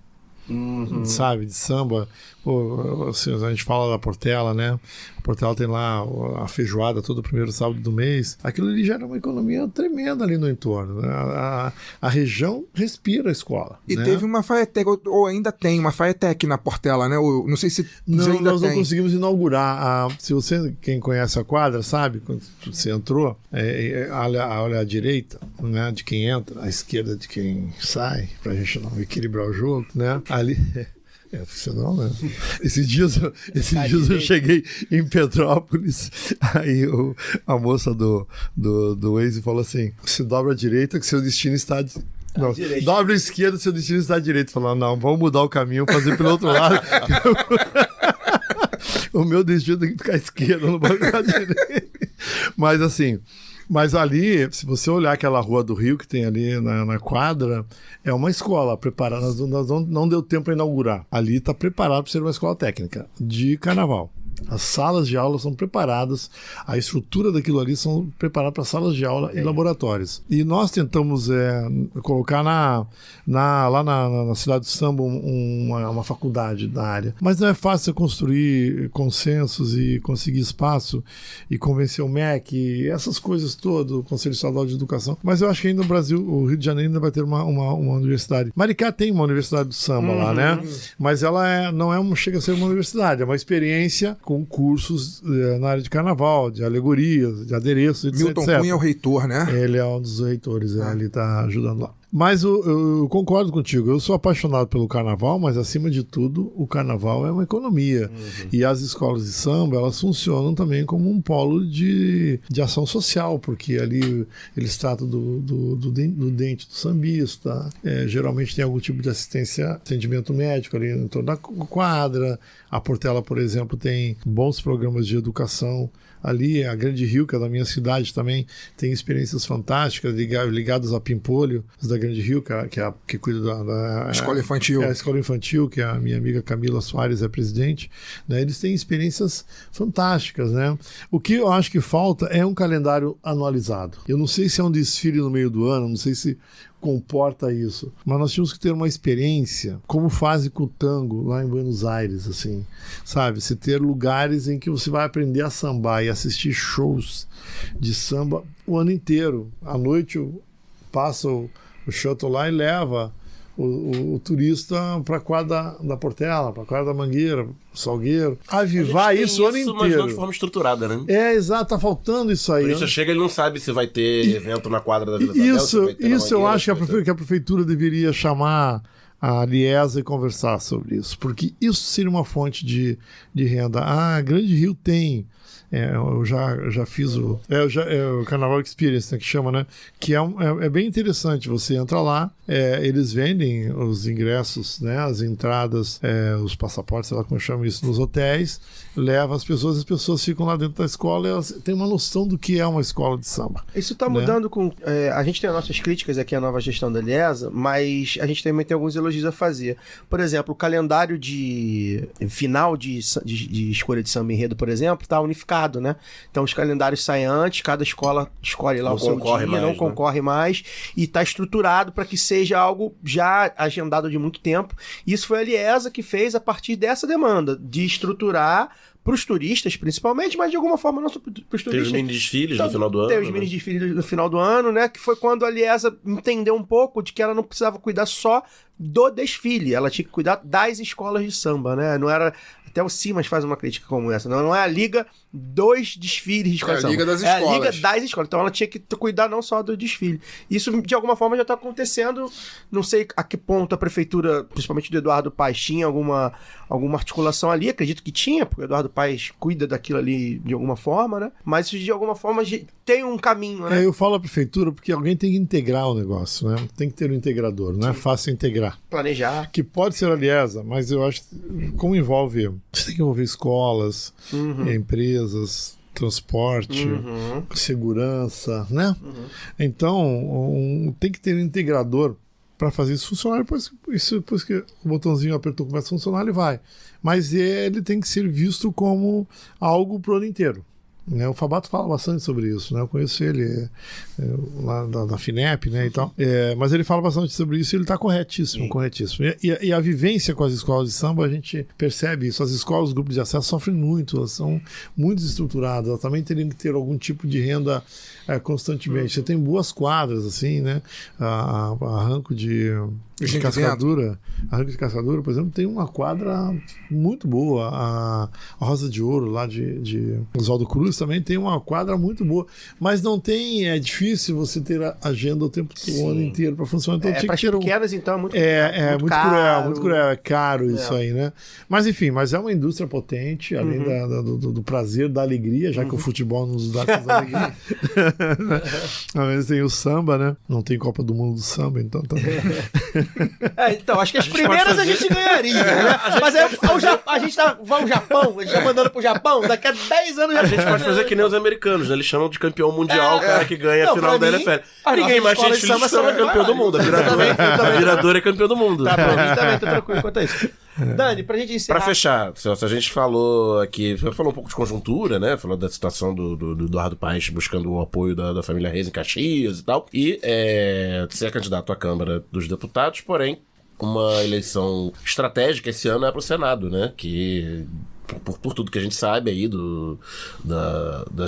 sabe, de samba. Pô, assim, a gente fala da Portela, né? A Portela tem lá a feijoada todo primeiro sábado do mês. Aquilo ali gera uma economia tremenda ali no entorno, né? A região respira a escola. E né? teve uma Faetec, ou ainda tem uma Faetec na Portela, né? Não sei se nós ainda não conseguimos inaugurar. Se você, quem conhece a quadra, sabe, quando você entrou, olha à direita, né, de quem entra, à esquerda de quem sai, pra gente não equilibrar o jogo, né? Ali... É funcional, né? Esses dias eu cheguei em Petrópolis, aí a moça do Waze falou assim: se dobra à direita que seu destino está Não, dobra a esquerda, seu destino está à direita. Falando, não, vamos mudar o caminho, fazer pelo outro lado. O meu destino tem que ficar à esquerda, não vai ficar à direita. Mas assim... Mas ali, se você olhar aquela rua do Rio que tem ali na quadra, é uma escola preparada. Nós não deu tempo para inaugurar. Ali está preparado para ser uma escola técnica de carnaval. As salas de aula são preparadas, a estrutura daquilo ali são preparadas para salas de aula e laboratórios. E nós tentamos colocar lá na cidade de Samba uma faculdade da área. Mas não é fácil construir consensos e conseguir espaço e convencer o MEC, essas coisas todas, o Conselho Estadual de Educação. Mas eu acho que ainda no Brasil, o Rio de Janeiro ainda vai ter uma universidade. Maricá tem uma universidade do samba lá, né? Mas ela não chega a ser uma universidade, é uma experiência com cursos na área de carnaval, de alegorias, de adereços, etc. Milton Cunha é o reitor, né? Ele é um dos reitores, ele está ajudando lá. Mas eu concordo contigo, eu sou apaixonado pelo carnaval, mas acima de tudo, o carnaval é uma economia. E as escolas de samba, elas funcionam também como um polo de ação social, porque ali eles tratam do dente do sambista, geralmente tem algum tipo de atendimento médico ali em torno da quadra. A Portela, por exemplo, tem bons programas de educação. Ali, a Grande Rio, que é da minha cidade, também tem experiências fantásticas ligadas a Pimpolho, da Grande Rio, que cuida da Escola Infantil. A Escola Infantil, que a minha amiga Camila Soares é presidente, né? Eles têm experiências fantásticas, né? O que eu acho que falta é um calendário anualizado. Eu não sei se é um desfile no meio do ano, não sei se comporta isso, mas nós tínhamos que ter uma experiência como fazem com o tango lá em Buenos Aires, assim, sabe? Se ter lugares em que você vai aprender a sambar e assistir shows de samba o ano inteiro. À noite passa o shuttle lá e leva o turista para a quadra da Portela, para a quadra da Mangueira, Salgueiro. Avivar isso o ano inteiro. Mas não de forma estruturada, né? Exato, tá faltando isso aí. O turista chega e ele não sabe se vai ter evento na quadra da Vila Isabel. Isso eu acho que a prefeitura deveria chamar a Liesa e conversar sobre isso, porque isso seria uma fonte de renda. A Grande Rio tem... eu já fiz o Carnaval Experience, né, que chama, né? Que é bem interessante. Você entra lá, eles vendem os ingressos, né? As entradas, os passaportes, sei lá como chama isso, nos hotéis, leva as pessoas ficam lá dentro da escola e elas têm uma noção do que é uma escola de samba. Isso está mudando com... a gente tem as nossas críticas aqui à nova gestão da Liesa, mas a gente também tem alguns elogios a fazer. Por exemplo, o calendário de final de escolha de samba enredo, por exemplo, está unificado, né? Então os calendários saem antes, cada escola escolhe lá o seu dia, não concorre mais, e está estruturado para que seja algo já agendado de muito tempo. Isso foi a Liesa que fez a partir dessa demanda, de estruturar para os turistas, principalmente, mas de alguma forma não para os turistas. Tem os mini-desfiles no final do ano. Tem os mini-desfiles no final do ano, né? Que foi quando a Liesa entendeu um pouco de que ela não precisava cuidar só do desfile, ela tinha que cuidar das escolas de samba, né? Não era... Até o Simas faz uma crítica como essa. Não é a liga dos desfiles de escola de samba. É a liga das escolas. É a liga das escolas. Então ela tinha que cuidar não só do desfile. Isso, de alguma forma, já está acontecendo. Não sei a que ponto a prefeitura, principalmente do Eduardo Paes, tinha alguma articulação ali. Acredito que tinha, porque o Eduardo Paes cuida daquilo ali de alguma forma, né? Mas isso, de alguma forma, tem um caminho, né? Eu falo a prefeitura porque alguém tem que integrar o negócio, né? Tem que ter um integrador. Não é fácil integrar. Planejar. Que pode ser a Liesa, mas eu acho que, como envolve... Você tem que envolver escolas, empresas, transporte, segurança, né? Então, tem que ter um integrador para fazer isso funcionar. Depois que o botãozinho apertou, começa a funcionar, ele vai. Mas ele tem que ser visto como algo pro ano inteiro. O Fabato fala bastante sobre isso, né? Eu conheço ele lá da FINEP, né, e tal. Mas ele fala bastante sobre isso e ele está corretíssimo. E a vivência com as escolas de samba, a gente percebe isso. As escolas, os grupos de acesso sofrem muito, elas são muito desestruturadas, elas também teriam que ter algum tipo de renda constantemente. Você tem boas quadras, assim, né? A Arranco de Cascadura, por exemplo, tem uma quadra muito boa. A Rosa de Ouro, lá de Oswaldo Cruz, também tem uma quadra muito boa. Mas não tem, é difícil você ter a agenda o tempo do ano inteiro para funcionar. Então, para as pequenas, então, é muito muito cruel, é caro isso aí, né? Mas enfim, é uma indústria potente, além do prazer, da alegria, já que o futebol nos dá essa alegria. Ao menos tem o samba, né? Não tem Copa do Mundo do samba, então tá. Então, acho que as primeiras a gente ganharia, né? Mas a gente vai ao Japão, a gente tá mandando pro Japão, daqui a 10 anos já... A gente pode fazer que nem os americanos, né? Eles chamam de campeão mundial o cara que ganha a final da NFL. Ninguém mais tinha de samba é campeão do mundo. A viradora é campeão do mundo. Tá, pra mim também, tô tranquilo quanto a isso. Dani, pra gente encerrar... Pra fechar, a gente falou aqui, falou um pouco de conjuntura, né? Falou da situação do Eduardo Paes buscando o apoio da família Reis em Caxias e tal. E ser candidato à Câmara dos Deputados, porém, uma eleição estratégica esse ano é pro Senado, né? Que... Por tudo que a gente sabe aí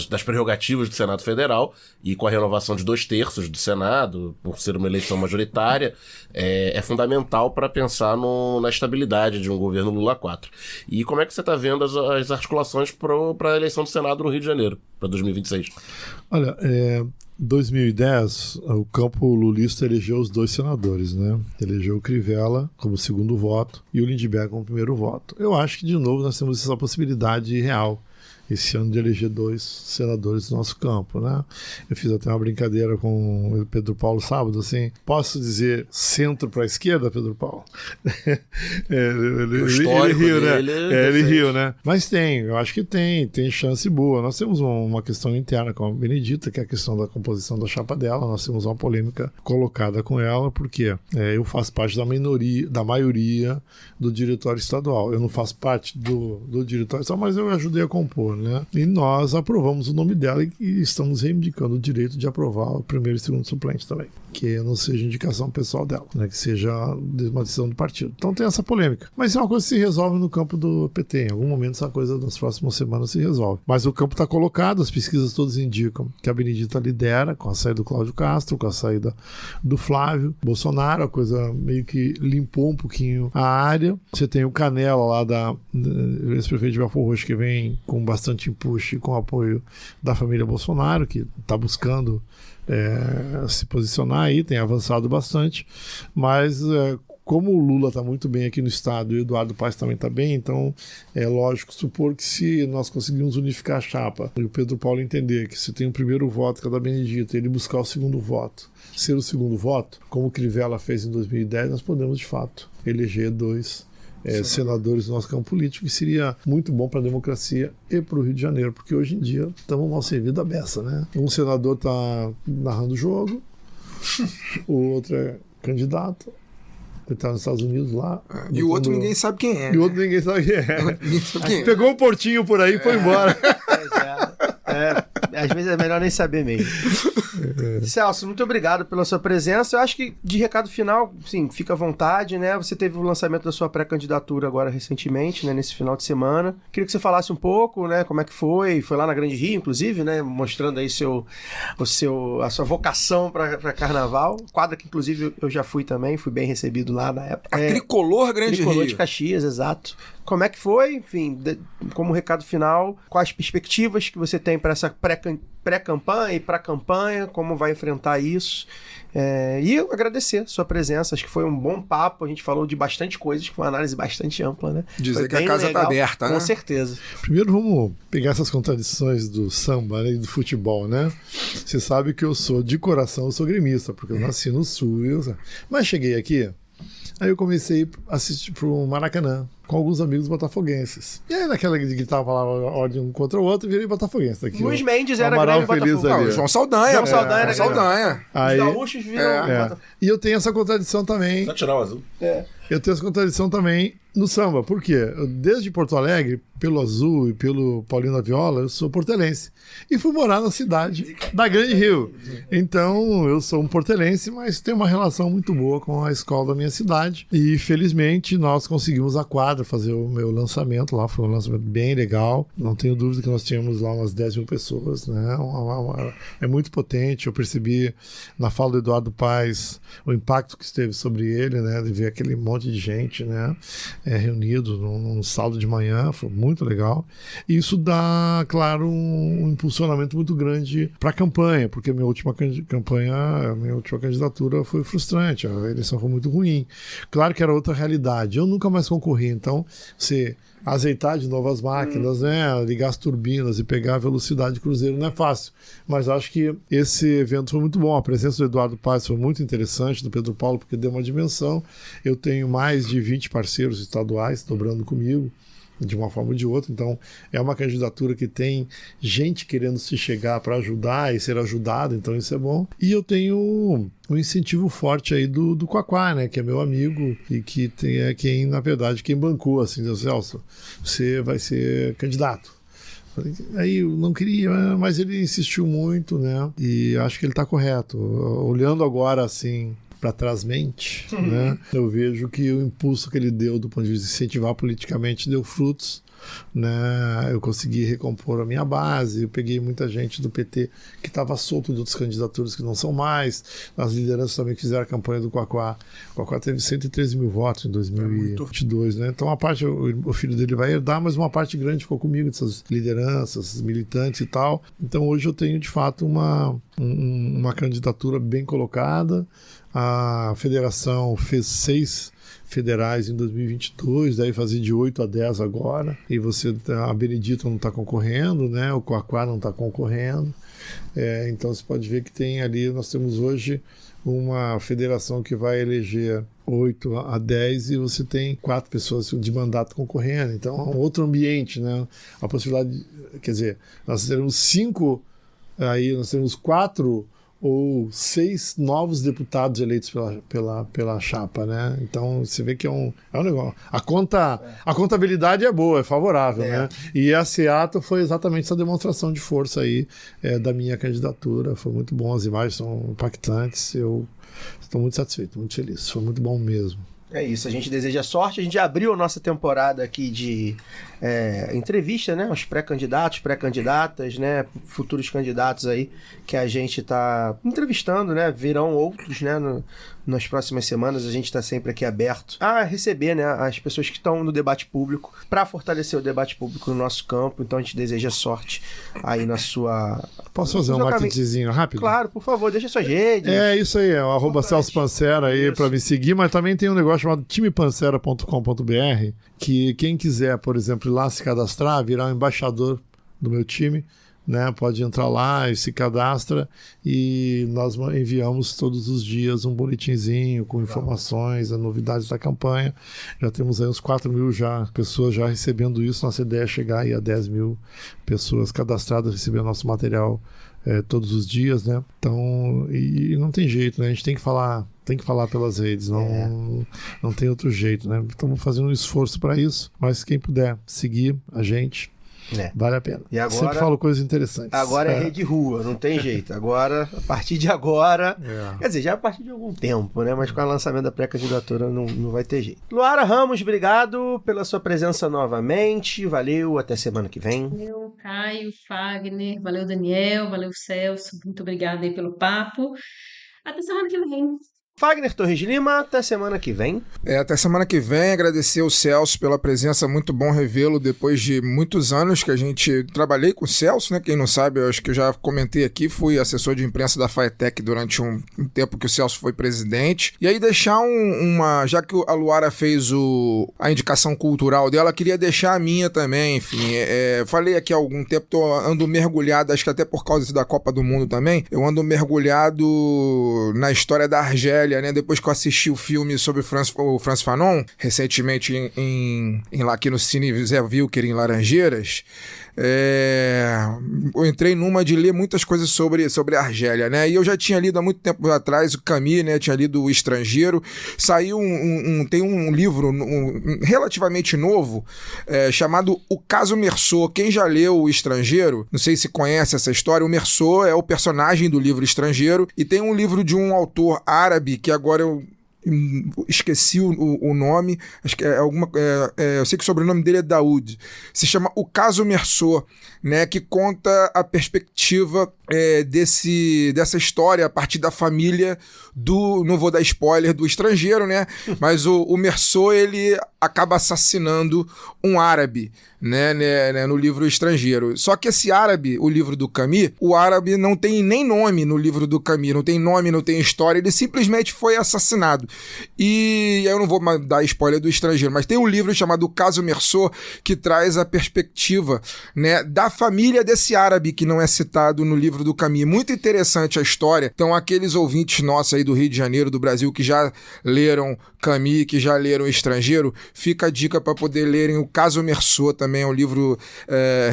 das prerrogativas do Senado Federal e com a renovação de 2/3 do Senado, por ser uma eleição majoritária, é fundamental para pensar na estabilidade de um governo Lula 4. E como é que você está vendo as articulações para a eleição do Senado no Rio de Janeiro, para 2026? Olha, 2010, o campo lulista elegeu os 2 senadores, né? Elegeu o Crivella como segundo voto e o Lindbergh como primeiro voto. Eu acho que, de novo, nós temos essa possibilidade real esse ano de eleger 2 senadores do nosso campo, né? Eu fiz até uma brincadeira com o Pedro Paulo sábado, assim, posso dizer centro para a esquerda, Pedro Paulo? Ele riu, né? Ele riu, né? Mas eu acho que tem chance boa. Nós temos uma questão interna com a Benedita, que é a questão da composição da chapa dela. Nós temos uma polêmica colocada com ela, porque eu faço parte da maioria do diretório estadual. Eu não faço parte do diretório estadual, mas eu ajudei a compor, né? E nós aprovamos o nome dela e estamos reivindicando o direito de aprovar o primeiro e segundo suplente também, que não seja indicação pessoal dela, né? Que seja uma decisão do partido. Então tem essa polêmica. Mas é uma coisa que se resolve no campo do PT. Em algum momento essa coisa nas próximas semanas se resolve. Mas o campo está colocado, as pesquisas todas indicam que a Benedita lidera com a saída do Cláudio Castro, com a saída do Flávio Bolsonaro, a coisa meio que limpou um pouquinho a área. Você tem o Canela lá ex-prefeito de Belford Roxo, que vem com bastante empuxo e com apoio da família Bolsonaro, que está buscando se posicionar aí, tem avançado bastante, mas como o Lula está muito bem aqui no estado e o Eduardo Paes também está bem, então é lógico supor que se nós conseguirmos unificar a chapa e o Pedro Paulo entender que se tem o primeiro voto, que é da Benedita, ele buscar o segundo voto, ser o segundo voto, como o Crivella fez em 2010, nós podemos de fato eleger 2 senadores do nosso campo político, que seria muito bom para a democracia e para o Rio de Janeiro, porque hoje em dia estamos mal servidos à beça, né? Um senador está narrando o jogo, o outro é candidato, ele está nos Estados Unidos lá. E o outro ninguém sabe quem é. E o outro ninguém sabe quem é. Pegou um portinho por aí e foi embora. Às vezes é melhor nem saber mesmo. Celso, muito obrigado pela sua presença. Eu acho que de recado final, sim, fica à vontade, né? Você teve o lançamento da sua pré-candidatura agora recentemente, né? Nesse final de semana. Queria que você falasse um pouco, né? Como é que foi? Foi lá na Grande Rio, inclusive, né? Mostrando aí a sua vocação para carnaval. Quadra que, inclusive, eu já fui também. Fui bem recebido lá na época. A Tricolor Grande Rio. Tricolor de Caxias, exato. Como é que foi? Enfim, como recado final, quais perspectivas que você tem para essa pré-campanha e para a campanha, como vai enfrentar isso? E eu agradecer a sua presença, acho que foi um bom papo, a gente falou de bastante coisas, foi uma análise bastante ampla, né? Dizer que a casa está aberta, né? Com certeza. Primeiro vamos pegar essas contradições do samba, né, e do futebol, né? Você sabe que eu sou, de coração, eu sou gremista, porque eu nasci no Sul, mas cheguei aqui, aí eu comecei a assistir pro Maracanã, com alguns amigos botafoguenses. E aí, naquela que tava lá, ordem um contra o outro, virei botafoguense daqui. Luiz Mendes era grande Botafogo. Ali. João Saldanha. João Saldanha era Saldanha. Os gaúchos viram Botafogo. E eu tenho essa contradição também. Só tirar o azul. Eu tenho essa contradição também no samba. Por quê? Desde Porto Alegre, pelo Azul e pelo Paulinho da Viola, eu sou portelense. E fui morar na cidade da Grande Rio. Então, eu sou um portelense, mas tenho uma relação muito boa com a escola da minha cidade. E, felizmente, nós conseguimos a quadra fazer o meu lançamento lá. Foi um lançamento bem legal. Não tenho dúvida que nós tínhamos lá umas 10 mil pessoas, né? É muito potente. Eu percebi na fala do Eduardo Paes o impacto que esteve sobre ele, né? De ver aquele monte de gente, né? Reunido num sábado de manhã. Foi muito legal. E isso dá, claro, um impulsionamento muito grande para a campanha, porque a minha última candidatura foi frustrante. A eleição foi muito ruim. Claro que era outra realidade. Eu nunca mais concorri em Então, você azeitar de novo as máquinas, né, ligar as turbinas e pegar a velocidade de cruzeiro não é fácil. Mas acho que esse evento foi muito bom. A presença do Eduardo Paes foi muito interessante, do Pedro Paulo, porque deu uma dimensão. Eu tenho mais de 20 parceiros estaduais dobrando comigo, de uma forma ou de outra. Então, é uma candidatura que tem gente querendo se chegar para ajudar e ser ajudado, então isso é bom. E eu tenho um incentivo forte aí do Quaquá, né, que é meu amigo e que é quem, na verdade, quem bancou, assim, disse, Celso, você vai ser candidato. Aí eu não queria, mas ele insistiu muito, né, e acho que ele está correto. Olhando agora, assim, para trás mente, né? Eu vejo que o impulso que ele deu do ponto de vista de incentivar politicamente deu frutos, né? Eu consegui recompor a minha base, eu peguei muita gente do PT que estava solto de outras candidaturas que não são mais, as lideranças também fizeram a campanha do Quaquá. O Quaquá teve 113 mil votos em 2022, né? Então a parte, o filho dele vai herdar, mas uma parte grande ficou comigo, dessas lideranças, militantes e tal. Então hoje eu tenho de fato uma candidatura bem colocada. A federação fez 6 federais em 2022, daí fazer de 8 a 10 agora, e a Benedito não está concorrendo, né? O Quaquá não está concorrendo, então você pode ver que tem ali, nós temos hoje uma federação que vai eleger 8 a 10 e você tem 4 pessoas de mandato concorrendo, então é um outro ambiente, né? A possibilidade, quer dizer, nós teremos 5, aí nós temos 4 ou 6 novos deputados eleitos pela chapa, né? Então você vê que é um negócio. A contabilidade é boa, é favorável, né? E esse ato foi exatamente essa demonstração de força aí da minha candidatura. Foi muito bom, as imagens são impactantes. Eu estou muito satisfeito, muito feliz. Foi muito bom mesmo. É isso, a gente deseja sorte. A gente abriu a nossa temporada aqui de entrevista, né? Os pré-candidatos, pré-candidatas, né? Futuros candidatos aí que a gente está entrevistando, né? Virão outros, né? Nas próximas semanas a gente está sempre aqui aberto a receber, né, as pessoas que estão no debate público para fortalecer o debate público no nosso campo. Então a gente deseja sorte aí na sua... Posso fazer um marketingzinho rápido? Claro, por favor, deixa suas redes. É isso aí, é o @Celso Pancera aí para me seguir, mas também tem um negócio chamado timepancera.com.br que quem quiser, por exemplo, ir lá se cadastrar, virar um embaixador do meu time, né, pode entrar lá e se cadastra e nós enviamos todos os dias um boletinzinho com informações, as novidades da campanha. Já temos aí uns 4 mil pessoas já recebendo isso. Nossa ideia é chegar aí a 10 mil pessoas cadastradas recebendo nosso material todos os dias, né? Então, e não tem jeito, né? A gente tem que falar pelas redes, não tem outro jeito, né? Estamos fazendo um esforço para isso, mas quem puder seguir a gente, vale a pena. E agora, sempre falo coisas interessantes. Agora é rede rua, não tem jeito. Agora, a partir de agora, quer dizer, já a partir de algum tempo, né? Mas com o lançamento da pré-candidatura não vai ter jeito. Luara Ramos, obrigado pela sua presença novamente. Valeu, até semana que vem. Valeu, Caio, Fagner, valeu, Daniel, valeu, Celso. Muito obrigada aí pelo papo. Até semana que vem. Fagner Torres Lima, até semana que vem. Até semana que vem, agradecer o Celso pela presença, muito bom revê-lo depois de muitos anos que a gente trabalhei com o Celso, né? Quem não sabe, eu acho que eu já comentei aqui, fui assessor de imprensa da FATEC durante um tempo que o Celso foi presidente. E aí deixar já que a Luara fez a indicação cultural dela, queria deixar a minha também, enfim. Falei aqui há algum tempo, ando mergulhado, acho que até por causa da Copa do Mundo também, eu ando mergulhado na história da Argélia, né? Depois que eu assisti o filme sobre o Frantz Fanon, recentemente lá aqui no Cine Zé Wilker, em Laranjeiras, eu entrei numa de ler muitas coisas sobre a Argélia, né? E eu já tinha lido há muito tempo atrás o Camus, né? Tinha lido O Estrangeiro. Saiu tem um livro relativamente novo chamado O Caso Meursault. Quem já leu O Estrangeiro, não sei se conhece essa história, o Meursault é o personagem do livro Estrangeiro, e tem um livro de um autor árabe que agora eu esqueci o nome, acho que eu sei que o sobrenome dele é Daoud, se chama O Caso Meursault, né, que conta a perspectiva dessa história a partir da família não vou dar spoiler, do estrangeiro, né? Mas o Meursault, ele acaba assassinando um árabe, né, no livro Estrangeiro. Só que esse árabe, o livro do Camus, o árabe não tem nem nome no livro do Camus, não tem nome, não tem história, ele simplesmente foi assassinado. E eu não vou dar spoiler do Estrangeiro, mas tem um livro chamado O Caso Meursault, que traz a perspectiva, né, da família desse árabe que não é citado no livro do Camus. Muito interessante a história. Então, aqueles ouvintes nossos aí do Rio de Janeiro, do Brasil, que já leram Camus, que já leram Estrangeiro, fica a dica para poder lerem O Caso Meursault, também é um livro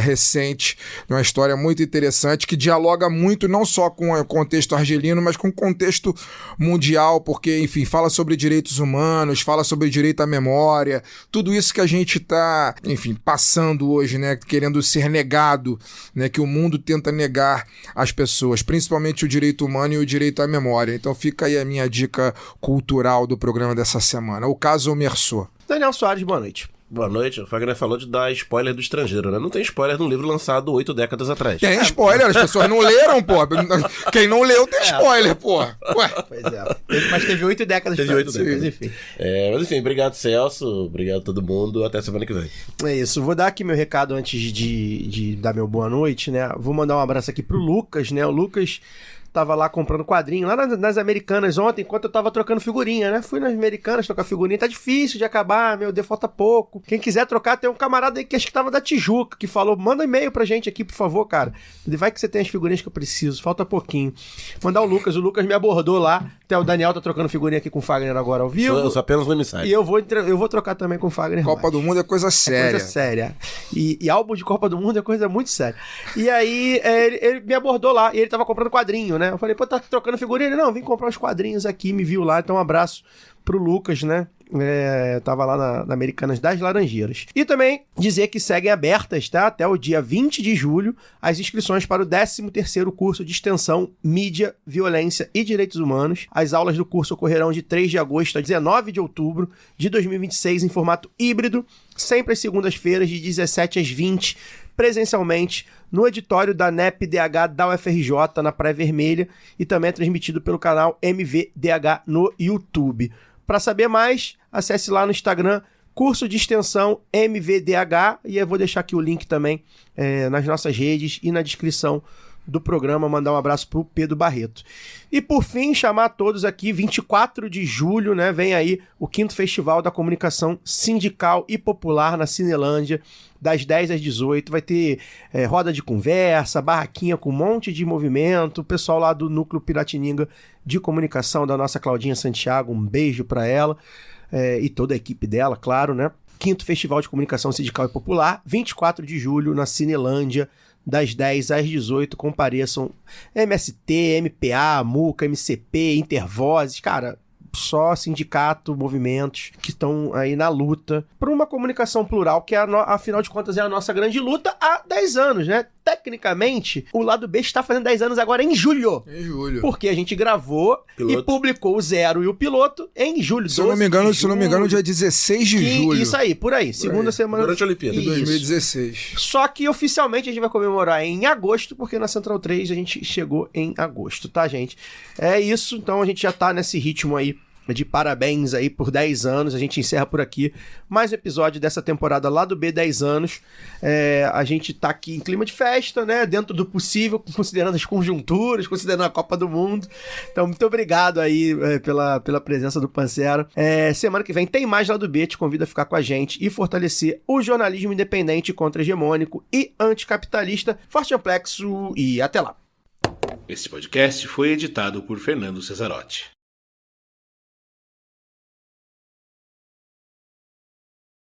recente, uma história muito interessante, que dialoga muito não só com o contexto argelino, mas com o contexto mundial, porque, enfim, fala sobre direitos humanos, fala sobre direito à memória, tudo isso que a gente está, enfim, passando hoje, né, querendo ser negado, né, que o mundo tenta negar às pessoas, principalmente o direito humano e o direito à memória. Então fica aí a minha dica cultural do programa dessa semana, O Caso Meursault. Daniel Soares, boa noite. Boa noite. O Fagner falou de dar spoiler do Estrangeiro, né? Não tem spoiler num livro lançado 8 décadas atrás. Tem spoiler, as pessoas não leram, pô. Quem não leu tem spoiler, pô. Ué. Pois é. Mas teve 8 décadas. Teve 8 décadas. Mas enfim. Mas enfim, obrigado, Celso. Obrigado a todo mundo. Até semana que vem. É isso. Vou dar aqui meu recado antes de dar meu boa noite, né? Vou mandar um abraço aqui pro Lucas, né? O Lucas tava lá comprando quadrinho, lá nas Americanas ontem, enquanto eu tava trocando figurinha, né? Fui nas Americanas trocar figurinha, tá difícil de acabar, meu Deus, falta pouco. Quem quiser trocar, tem um camarada aí que acho que tava da Tijuca, que falou, manda e-mail pra gente aqui, por favor, cara. Vai que você tem as figurinhas que eu preciso, falta pouquinho. Mandar o Lucas me abordou lá, até o Daniel tá trocando figurinha aqui com o Fagner agora ao vivo. Eu sou apenas um emissário. E eu vou trocar também com o Fagner. Copa do Mundo é coisa séria. É coisa séria. E álbum de Copa do Mundo é coisa muito séria. E aí, ele me abordou lá, e ele tava comprando quadrinho, né? Eu falei, pô, tá trocando figurinha? Ele, não, vim comprar uns quadrinhos aqui, me viu lá, então um abraço pro Lucas, né? Tava lá na Americanas das Laranjeiras. E também dizer que seguem abertas, tá? Até o dia 20 de julho, as inscrições para o 13º curso de extensão Mídia, Violência e Direitos Humanos. As aulas do curso ocorrerão de 3 de agosto a 19 de outubro de 2026 em formato híbrido, sempre às segundas-feiras de 17 às 20, presencialmente no editório da NEP-DH da UFRJ, na Praia Vermelha, e também é transmitido pelo canal MVDH no YouTube. Para saber mais, acesse lá no Instagram, curso de extensão MVDH, e eu vou deixar aqui o link também nas nossas redes e na descrição do programa, mandar um abraço pro Pedro Barreto. E por fim, chamar todos aqui, 24 de julho, né, vem aí o 5º Festival da Comunicação Sindical e Popular na Cinelândia, das 10 às 18, vai ter roda de conversa, barraquinha com um monte de movimento, o pessoal lá do Núcleo Piratininga de Comunicação, da nossa Claudinha Santiago, um beijo para ela, e toda a equipe dela, claro, né, 5º Festival de Comunicação Sindical e Popular, 24 de julho, na Cinelândia, das 10 às 18, compareçam MST, MPA, MUCA, MCP, Intervozes, cara, só sindicato, movimentos que estão aí na luta por uma comunicação plural, que afinal de contas é a nossa grande luta há 10 anos, né? Tecnicamente, o Lado B está fazendo 10 anos agora em julho. Em julho. Porque a gente gravou e publicou o 0 e o piloto em julho. Se eu não me engano, dia 16 de julho. Isso aí, por aí. Segunda semana. Durante a Olimpíada. De 2016. Só que oficialmente a gente vai comemorar em agosto, porque na Central 3 a gente chegou em agosto, tá, gente? É isso, então a gente já tá nesse ritmo aí de parabéns aí por 10 anos, a gente encerra por aqui mais um episódio dessa temporada lá do B 10 anos, a gente tá aqui em clima de festa, né, dentro do possível, considerando as conjunturas, considerando a Copa do Mundo, então muito obrigado aí pela presença do Pancero. Semana que vem tem mais lá do B, te convido a ficar com a gente e fortalecer o jornalismo independente, contra-hegemônico e anticapitalista. Forte amplexo e até lá. Este podcast foi editado por Fernando Cesarotti.